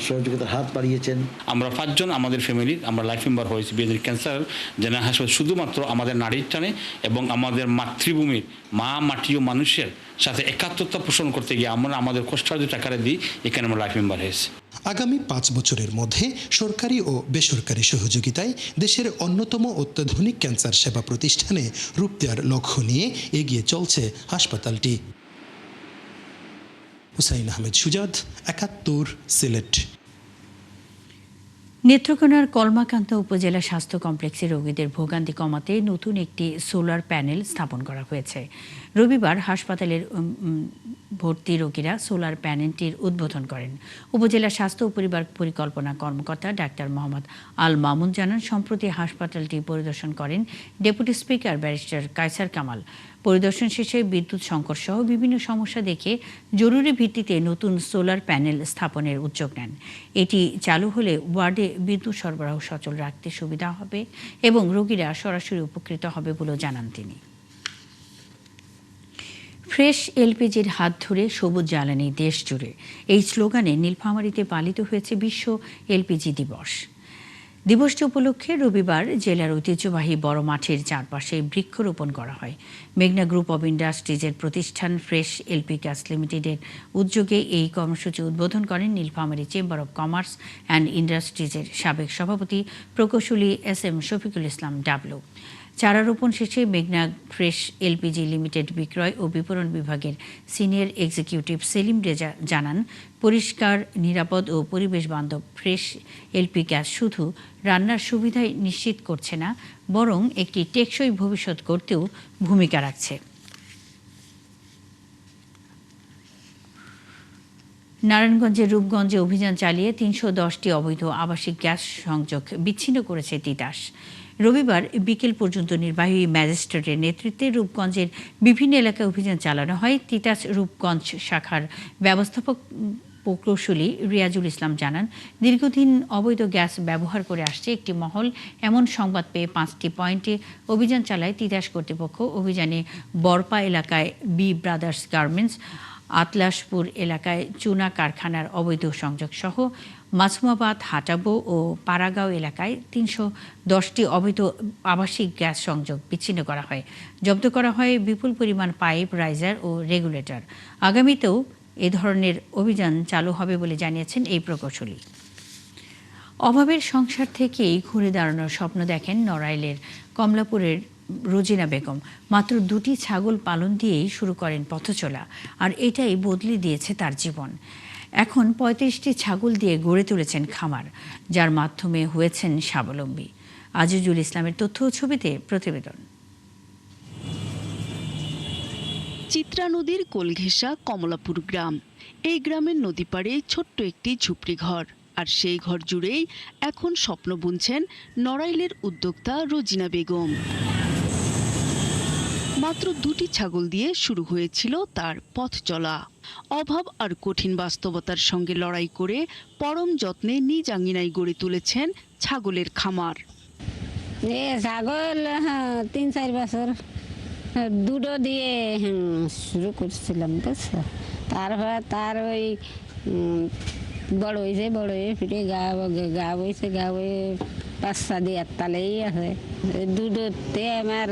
সহযোগিতার হাত বাড়িয়েছেন। আমরা 5 জন আমাদের ফ্যামিলির আমরা লাইফ মেম্বার হয়েছি বিয়ানীবাজার ক্যান্সার জেনারেল হাসপাতাল, শুধুমাত্র আমাদের নারীর টানে এবং আমাদের মাতৃভূমির মা মাটি ও মানুষের সাথে একাত্মতা পোষণ করতে গিয়ে আমরা আমাদের কষ্টার্জিত টাকাটা দিই এখানে আমরা লাইফ মেম্বার হয়েছি। আগামী 5 বছরের মধ্যে সরকারি ও বেসরকারি সহযোগিতায় দেশের অন্যতম অত্যাধুনিক ক্যান্সার সেবা প্রতিষ্ঠানে রূপ দেওয়ার লক্ষ্য নিয়ে এগিয়ে চলছে হাসপাতালটি। হুসাইন আহমেদ সুজাত, 71, সিলেট। নেত্রকোনার কলমাকান্দা উপজেলা স্বাস্থ্য কমপ্লেক্সে রোগীদের ভোগান্তি কমাতে নতুন একটি সোলার প্যানেল স্থাপন করা হয়েছে। রবিবার হাসপাতালের ভর্তি রোগীরা সোলার প্যানেলটির উদ্বোধন করেন। উপজেলা স্বাস্থ্য ও পরিবার পরিকল্পনা কর্মকর্তা ডাক্তার মোহাম্মদ আল মামুন জানান, সম্প্রতি হাসপাতালটি পরিদর্শন করেন deputy speaker barrister Kaiser Kamal. পরিদর্শন শেষে বিদ্যুৎ সংকট সহ বিভিন্ন সমস্যা দেখে জরুরি ভিত্তিতে নতুন সোলার প্যানেল স্থাপনের উদ্যোগ নেন। এটি চালু হলে ওয়ার্ডে বিদ্যুৎ সরবরাহ সচল রাখতে সুবিধা হবে এবং রোগীরা সরাসরি উপকৃত হবে বলেও জানান তিনি। ফ্রেশ এলপিজির হাত ধরে সবুজ জ্বালানি দেশ জুড়ে, এই স্লোগানে নীলফামারীতে পালিত হয়েছে বিশ্ব এলপিজি দিবস। দিবসটি উপলক্ষে রবিবার জেলার ঐতিহ্যবাহী বড় মাঠের চারপাশে বৃক্ষরোপণ করা হয়। মেঘনা গ্রুপ অব ইন্ডাস্ট্রিজের প্রতিষ্ঠান ফ্রেশ এলপি গ্যাস লিমিটেডের উদ্যোগে এই কর্মসূচি উদ্বোধন করেন Nilphamari chamber of commerce and ইন্ডাস্ট্রিজের সাবেক সভাপতি প্রকৌশলী SM শফিকুল ইসলাম ডাবলু। চারা রোপণ শেষে মেঘনা ফ্রেশ এলপিজি লিমিটেড বিক্রয় ও বিপণন বিভাগের সিনিয়র এক্সিকিউটিভ সেলিম রেজা জানান, পরিষ্কার, নিরাপদ ও পরিবেশ বান্ধব ফ্রেশ এলপি গ্যাস শুধু রান্নার সুবিধাই নিশ্চিত করছে না, বরং একটি টেকসই ভবিষ্যৎ গড়তেও ভূমিকা রাখছে। নারায়ণগঞ্জের রূপগঞ্জে অভিযান চালিয়ে 310টি অবৈধ আবাসিক গ্যাস সংযোগ বিচ্ছিন্ন করেছে তিতাস। রবিবার বিকেল পর্যন্ত নির্বাহী ম্যাজিস্ট্রেটের নেতৃত্বে রূপগঞ্জের বিভিন্ন এলাকায় অভিযান চালানো হয়। তিতাস রূপগঞ্জ শাখার ব্যবস্থাপক প্রকৌশলী রিয়াজুল ইসলাম জানান, দীর্ঘদিন অবৈধ গ্যাস ব্যবহার করে আসছে একটি মহল। এমন সংবাদ পেয়ে 5টি পয়েন্টে অভিযান চালায় তিতাস কর্তৃপক্ষ। অভিযানে বরপা এলাকায় বি ব্রাদার্স গার্মেন্টস, আতলাসপুর এলাকায় চুনা কারখানার অবৈধ সংযোগ সহ মাসুমাবাদ, হাটাবো ও পাড়াগাঁও এলাকায় 310টি অবৈধ আবাসিক গ্যাস সংযোগ বিচ্ছিন্ন করা হয়। জব্দ করা হয় বিপুল পরিমাণ পাইপ, রাইজার ও রেগুলেটর। আগামীতেও এ ধরনের অভিযান চালু হবে বলে জানিয়েছেন এই প্রকৌশলী। অভাবের সংসার থেকেই ঘুরে দাঁড়ানোর স্বপ্ন দেখেন নড়াইলের কমলাপুরের রোজিনা বেগম। মাত্র 2টি ছাগল পালন দিয়েই শুরু করেন পথচলা, আর এটাই বদলে দিয়েছে তার জীবন। এখন 35টি ছাগল দিয়ে গড়ে তুলেছেন খামার, যার মাধ্যমে হয়েছেন স্বাবলম্বী। আজিজুল ইসলামের তথ্য ও ছবিতে প্রতিবেদন। চিত্রা নদীর কোল ঘেঁষা কমলাপুর গ্রাম। এই গ্রামের নদী পাড়ে ছোট্ট একটি ঝুপড়ি ঘর, আর সেই ঘর জুড়েই এখন স্বপ্ন বুনছেন নড়াইলের উদ্যোক্তা রোজিনা বেগম। মাত্র 2টি ছাগল দিয়ে শুরু হয়েছিল তার পথ চলা। অভাব আর কঠিন বাস্তবতার সঙ্গে লড়াই করে পরম যত্নে নিজ আঙিনায় গড়ে তুলেছেন ছাগলের খামার। ছাগল 3-4 বছর দুটো দিয়ে শুরু করছিলাম, বুঝছো। তারপর তার ওই বড় হয়ে ফিরে গা হয়েছে 5-7 দিয়ে তালেই আছে। দুটোতে আমার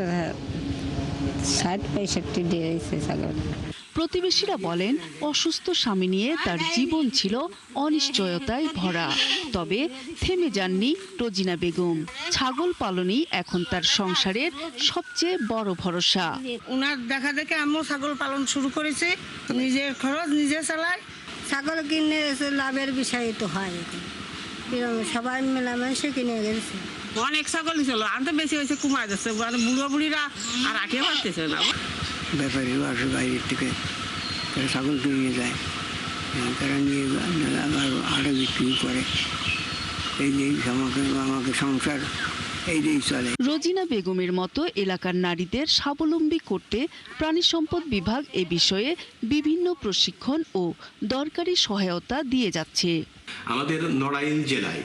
60-65 দিয়েছে ছাগল। প্রতিবেশীরা বলেন, অসুস্থ স্বামী নিয়ে তার জীবন ছিল অনিশ্চয়তায় ভরা। তবে থেমে যাননি রোজিনা বেগম। ছাগল পালনই এখন তার সংসারের সবচেয়ে বড় ভরসা। ওনার দেখা দেখে আমিও ছাগল পালন শুরু করেছি। নিজের খরচ নিজে চালায়। ছাগল কিনে লাভের বিষয় তো হয়, সবাই মেলামেশে কিনে গেছে। অনেক ছাগল ছিল, আর তো বেশি হয়েছে, কমায় যাচ্ছে। বুড়ো বুড়িরা আর আগে পারতেছে না। ব্যাপারীরা আসে বাইরের থেকে, তারা ছাগল কিনে যায়, তারা নিয়ে আবার আরো বিক্রি করে। এই যে আমাকে সংসার এইটাই চলে। রোজিনা বেগমের মতো এলাকার নারীদের স্বাবলম্বী করতে প্রাণী সম্পদ বিভাগ এ বিষয়ে বিভিন্ন প্রশিক্ষণ ও দরকারি সহায়তা দিয়ে যাচ্ছে। আমাদের নড়াইল জেলায়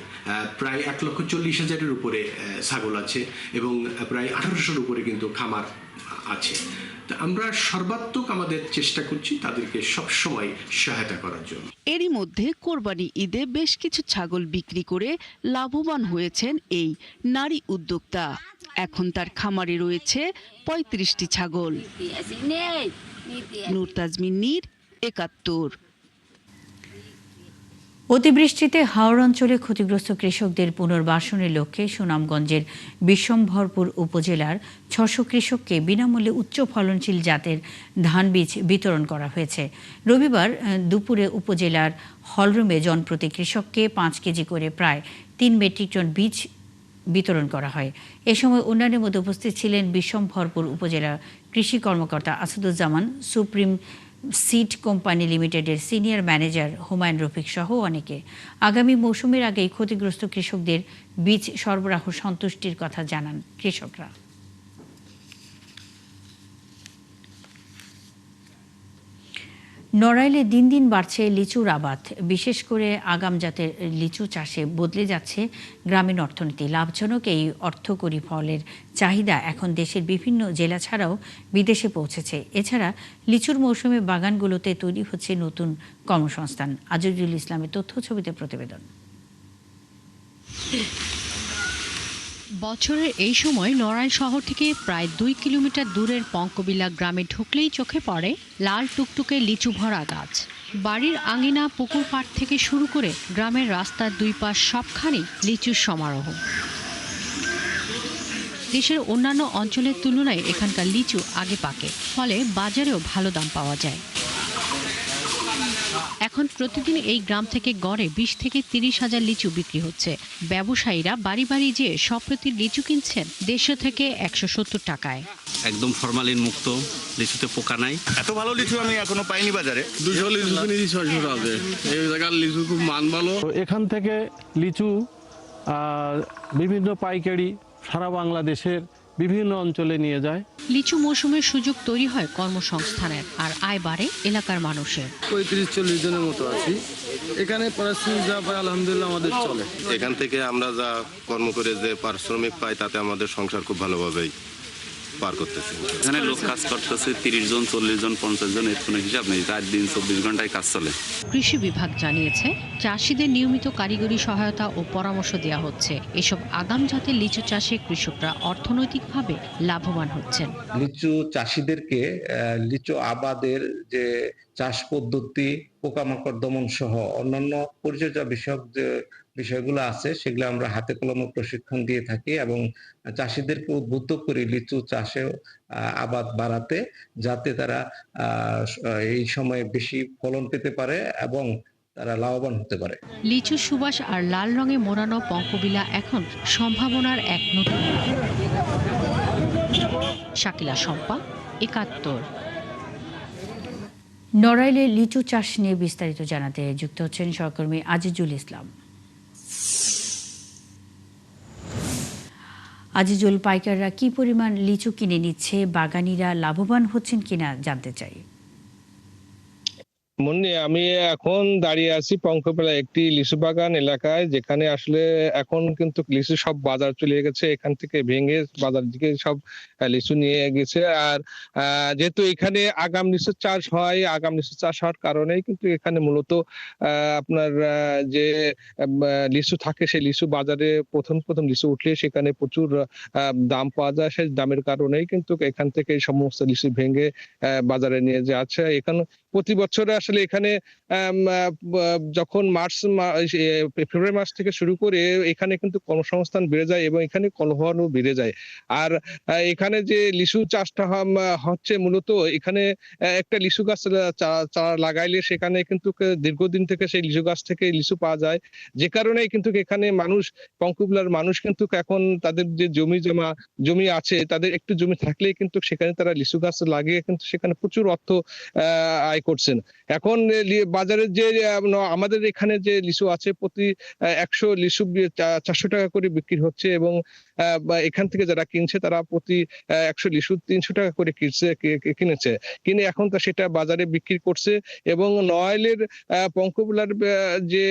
প্রায় 1,40,000-এর উপরে ছাগল আছে এবং প্রায় 1800-এর উপরে কিন্তু খামার আছে। আমরা সর্বাত্মক আমাদের চেষ্টা করছি তাদেরকে সবসময় সহায়তা করার জন্য। এরই মধ্যে কোরবানি ঈদে বেশ কিছু ছাগল বিক্রি করে লাভবান হয়েছেন এই নারী উদ্যোক্তা। এখন তার খামারে রয়েছে 35টি ছাগল। নূর তাজমিন নীর, 71। অতিবৃষ্টিতে হাওড় অঞ্চলে ক্ষতিগ্রস্ত কৃষকদের পুনর্বাসনের লক্ষ্যে সুনামগঞ্জের বিশ্বম্ভরপুর উপজেলার ৬০০ কৃষককে বিনামূল্যে উচ্চ ফলনশীল জাতের ধান বীজ বিতরণ করা হয়েছে। রবিবার দুপুরে উপজেলার হলরুমে জনপ্রতি কৃষককে ৫ কেজি করে প্রায় ৩ মেট্রিক টন বীজ বিতরণ করা হয়। এ সময় অন্যান্যের মধ্যে উপস্থিত ছিলেন বিশ্বম্ভরপুর উপজেলা কৃষি কর্মকর্তা আসাদুজ্জামান, সুপ্রিম সিড কোম্পানি লিমিটেডের সিনিয়র ম্যানেজার হুমায়ুন রফিক সহ অনেকে। আগামী মৌসুমের আগেই ক্ষতিগ্রস্ত কৃষকদের বীজ সরবরাহ সন্তুষ্টির কথা জানান কৃষকরা। নড়াইলে দিন দিন বাড়ছে লিচুর আবাদ। বিশেষ করে আগাম জাতের লিচু চাষে বদলে যাচ্ছে গ্রামীণ অর্থনীতি। লাভজনক এই অর্থকরী ফলের চাহিদা এখন দেশের বিভিন্ন জেলা ছাড়াও বিদেশে পৌঁছেছে। এছাড়া লিচুর মৌসুমে বাগানগুলোতে তৈরি হচ্ছে নতুন কর্মসংস্থান। আজিজুল ইসলামের তথ্য ছবিতে প্রতিবেদন। বছরের এই সময় নড়াইল শহর থেকে প্রায় ২ কিলোমিটার দূরের পঙ্কবিলা গ্রামে ঢুকলেই চোখে পড়ে লাল টুকটুকে লিচু ভরা গাছ। বাড়ির আঙিনা, পুকুর পাড় থেকে শুরু করে গ্রামের রাস্তার দুই পাশ সবখানেই লিচুর সমারোহ। দেশের অন্যান্য অঞ্চলের তুলনায় এখানকার লিচু আগে পাকে, ফলে বাজারেও ভালো দাম পাওয়া যায়। এখন প্রতিদিন এই গ্রাম থেকে গড়ে ২০ থেকে ৩০ হাজার লিচু বিক্রি হচ্ছে। ব্যবসায়ীরা বাড়ি বাড়ি যেয়ে সপ্রতি লিচু কিনছেন ১৫০ থেকে ১৭০ টাকায়। একদম ফরমালিন মুক্ত, লিচুতে পোকা নাই। এত ভালো লিচু আমি এখনো পাইনি বাজারে। 200 লিচু কিনেছি 600 টাকা। এই জায়গার লিচু খুব মান ভালো। এখান থেকে লিচু বিভিন্ন পাইকারি সারা বাংলাদেশের বিভিন্ন অঞ্চলে নিয়ে যায়। লিচু মৌসুমের সুযোগ তৈরি হয় কর্মসংস্থানের, আর আয় বাড়ে এলাকার মানুষের। ৩৫-৪০ জনের মতো আছি এখানে। পরিশ্রম যা পাই আলহামদুলিল্লাহ আমাদের চলে। এখান থেকে আমরা যা কর্ম করে যে পারিশ্রমিক পাই তাতে আমাদের সংসার খুব ভালোভাবেই পার করতেছি। এখানে লোক কাজ করতেছে ৩০ জন, ৪০ জন, ৫০ জন, এর কোনো হিসাব নেই। রাত দিন ২৪ ঘন্টায় কাজ চলে। কৃষি বিভাগ জানিয়েছে চাষিদের নিয়মিত কারিগরি সহায়তা ও পরামর্শ দেওয়া হচ্ছে। এসব আগাম জাতের লিচু চাষে কৃষকরা অর্থনৈতিকভাবে লাভবান হচ্ছেন। লিচু চাষিদেরকে লিচু আবাদের যে চাষ পদ্ধতি, পোকামাকড় দমন সহ অন্যান্য পরিচর্যা বিষয়ক যে বিষয়গুলো আছে সেগুলো আমরা হাতে কলমে প্রশিক্ষণ দিয়ে থাকি এবং চাষিদেরকে উদ্বুদ্ধ করি লিচু চাষে আবাদ বাড়াতে, যাতে তারা এই সময়ে বেশি ফলন পেতে পারে এবং তারা লাভবান হতে পারে। লিচু সুবাস আর লাল রঙে মোড়ানো পঙ্কবিলা এখন সম্ভাবনার এক নতুন। শাকিলা শম্পা, ৭১। নড়াইলে লিচু চাষ নিয়ে বিস্তারিত জানাতে যুক্ত হচ্ছেন সহকর্মী আজিজুল ইসলাম। আজিজুল, পাইকাররা কি পরিমাণ লিচু কিনে নিচ্ছে, বাগানিরা লাভবান হচ্ছেন কিনা জানতে চাই। মুন্নি, আমি এখন দাঁড়িয়ে আছি পঙ্কবিলা একটি লিচু বাগান এলাকায়, যেখানে আসলে এখন কিন্তু লিচু সব বাজার চলে গেছে। এখান থেকে ভেঙে বাজার দিকে সব লিচু নিয়ে গেছে। আর যেহেতু এখানে আগাম লিচু চাষ হয়, আগাম লিচু চাষ হওয়ার কারণেই কিন্তু এখানে মূলত আপনার যে লিচু থাকে সেই লিচু বাজারে প্রথম লিচু উঠলে সেখানে প্রচুর দাম পাওয়া যায়। সেই দামের কারণেই কিন্তু এখান থেকে এই সমস্ত লিচু ভেঙে বাজারে নিয়ে যাচ্ছে। এখানে প্রতি বছরে আসলে এখানে যখন ফেব্রুয়ারি মাস থেকে শুরু করে এখানে কিন্তু কর্মসংস্থান বেড়ে যায় এবং এখানে কলহনও বেড়ে যায়। আর এখানে যে লিচু চাষটা হচ্ছে মূলত এখানে একটা লিচু গাছ চারা লাগাইলে সেখানে কিন্তু দীর্ঘদিন থেকে সেই লিচু গাছ থেকে লিচু পাওয়া যায়, যে কারণে কিন্তু এখানে মানুষ, পঙ্কবিলার মানুষ কিন্তু এখন তাদের যে জমি আছে, তাদের একটু জমি থাকলেই কিন্তু সেখানে তারা লিচু গাছ লাগিয়ে কিন্তু সেখানে প্রচুর অর্থ আয় করছেন। এখন বাজারে যে আমাদের এখানে যে লিচু আছে প্রতি ১০০ লিচু ৪০০ টাকা করে বিক্রি হচ্ছে এবং এখান থেকে যারা কিনছে তারা প্রতি ১০০ লিচু ৩০০ টাকা করে কিনেছে, কিনে এখন তা সেটা বাজারে বিক্রি করছে। এবং নড়াইলের পঙ্কবিলার যে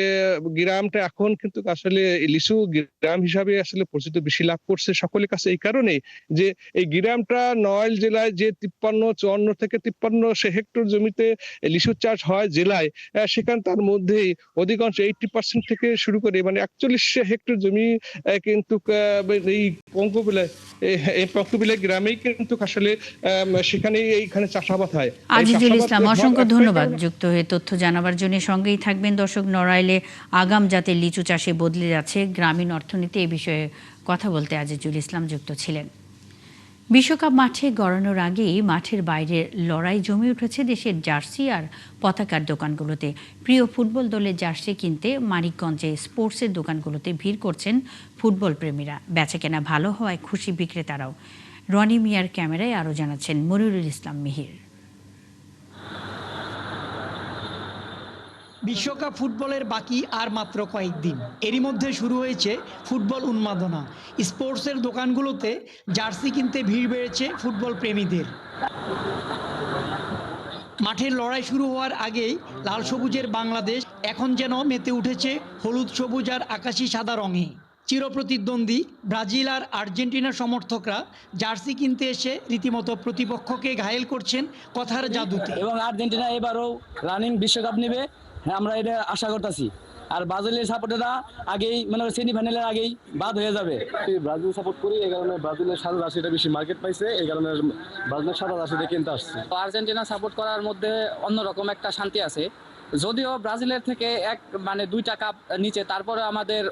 গ্রামটা এখন কিন্তু আসলে লিচু গ্রাম হিসাবে আসলে পরিচিত বেশি লাভ করছে সকলের কাছে, এই কারণেই যে এই গ্রামটা নড়াইল জেলায় যে ৫৪ থেকে ৫৩ হেক্টর জমিতে লিচু চাষ হয় জেলায়, সেখানে তার মধ্যেই অধিকাংশ 80% থেকে শুরু করে ৪১ হেক্টর জমি কিন্তু এই এই পঙ্কবিলা গ্রামেই কিন্তু আসলে এইখানে চাষাবাদ হয়। আজিজুল ইসলাম, অসংখ্য ধন্যবাদ যুক্ত হয়ে তথ্য জানাবার জন্য। সঙ্গেই থাকবেন দর্শক। নড়াইলে আগাম জাতের লিচু চাষে বদলে যাচ্ছে গ্রামীণ অর্থনীতি, এই বিষয়ে কথা বলতে আজিজুল ইসলাম যুক্ত ছিলেন। বিশ্বকাপ মাঠে গড়ানোর আগেই মাঠের বাইরের লড়াই জমে উঠেছে দেশের জার্সি আর পতাকার দোকানগুলোতে। প্রিয় ফুটবল দলের জার্সি কিনতে মানিকগঞ্জে স্পোর্টসের দোকানগুলোতে ভিড় করছেন ফুটবল প্রেমীরা। বেচাকেনা ভালো হওয়ায় খুশি বিক্রেতারাও। রনি মিয়ার ক্যামেরায় আরও জানাচ্ছেন মনিরুল ইসলাম মিহির। বিশ্বকাপ ফুটবলের বাকি আর মাত্র কয়েকদিন, এরই মধ্যে শুরু হয়েছে ফুটবল উন্মাদনা। স্পোর্টসের দোকানগুলোতে জার্সি কিনতে ভিড় বেড়েছে ফুটবল প্রেমীদের। মাঠের লড়াই শুরু হওয়ার আগেই লাল সবুজের বাংলাদেশ এখন যেন মেতে উঠেছে হলুদ সবুজ আর আকাশি সাদা রঙে। চিরপ্রতিদ্বন্দ্বী ব্রাজিল আর আর্জেন্টিনার সমর্থকরা জার্সি কিনতে এসে রীতিমতো প্রতিপক্ষকে ঘায়েল করছেন কথার জাদুতে। এবং আর্জেন্টিনা এবারও রানিং বিশ্বকাপ নেবে, আমরা এটা আশা করতেছি। আর ব্রাজিলের সাপোর্টাররা আগেই মানে সেমিফাইনালের আগেই বাদ হয়ে যাবে। ব্রাজিল সাপোর্ট করি, এই কারণে ব্রাজিলের সাদা জার্সিটা বেশি মার্কেট পাইছে, এই কারণে ব্রাজিলের সাদা জার্সিটা কিনতে আসছে। আর্জেন্টিনা সাপোর্ট করার মধ্যে অন্যরকম একটা শান্তি আছে, যদিও ব্রাজিলের থেকে মানে 2 টাকা নিচে, তারপরে আমাদের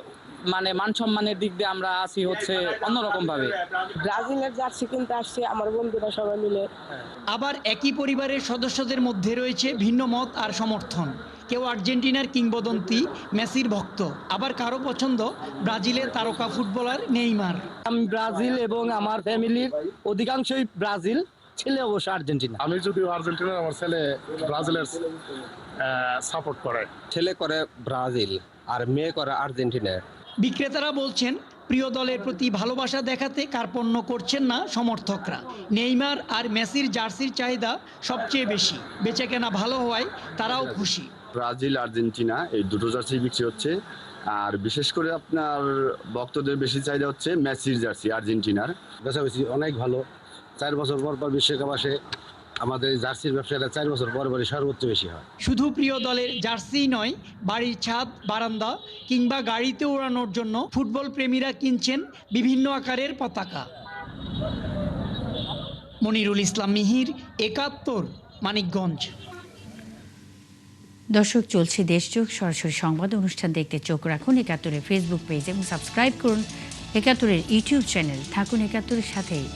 মানে মান সম্মানের দিক দিয়ে আমরা আছি হচ্ছে অন্যরকম ভাবে। ব্রাজিলের জার্সি কিনতে আসছে আমার বন্ধুরা সবাই মিলে। আবার একই পরিবারের সদস্যদের মধ্যে রয়েছে ভিন্ন মত আর সমর্থন। কেউ আর্জেন্টিনার কিংবদন্তি মেসির ভক্ত, আবার কারো পছন্দ ব্রাজিলের তারকা ফুটবলার নেইমার। আমি ব্রাজিল এবং আমার ফ্যামিলির অধিকাংশই ব্রাজিল, ছেলে অবশ্য আর্জেন্টিনা। আমি যদিও আর্জেন্টিনা, আমার ছেলে ব্রাজিলের সাপোর্ট করে। ছেলে করে ব্রাজিল আর মেয়ে করে আর্জেন্টিনা। বিক্রেতারা বলছেন প্রিয় দলের প্রতি ভালোবাসা দেখাতে কার্পণ্য করছেন না সমর্থকরা। নেইমার আর মেসির জার্সির চাহিদা সবচেয়ে বেশি, বেচাকেনা ভালো হওয়ায় তারাও খুশি। ব্রাজিল আর্জেন্টিনা এই দুটো জার্সি বিক্রি হচ্ছে, আর বিশেষ করে আপনার ভক্তদের বেশি চাহিদা হচ্ছে মেসির জার্সি আর্জেন্টিনার। বেচাবেচি অনেক ভালো, 4 বছর পর পর বিশ্বকাপ আসে, আমাদের জার্সির ব্যবসাটা 4 বছর পর পরই সর্বোচ্চ বেশি হয়। শুধু প্রিয় দলের জার্সি নয়, বাড়ির ছাদ, বারান্দা কিংবা গাড়িতে ওড়ানোর জন্য ফুটবল প্রেমীরা কিনছেন বিভিন্ন আকারের পতাকা। মনিরুল ইসলাম মিহির, 71, মানিকগঞ্জ। দর্শক, চলছে দেশযোগ সরাসরি সংবাদ অনুষ্ঠান দেখতে চোখ রাখুন 71-এর ফেসবুক পেজ এবং সাবস্ক্রাইব করুন 71-এর ইউটিউব চ্যানেল। থাকুন 71-এর সাথেই।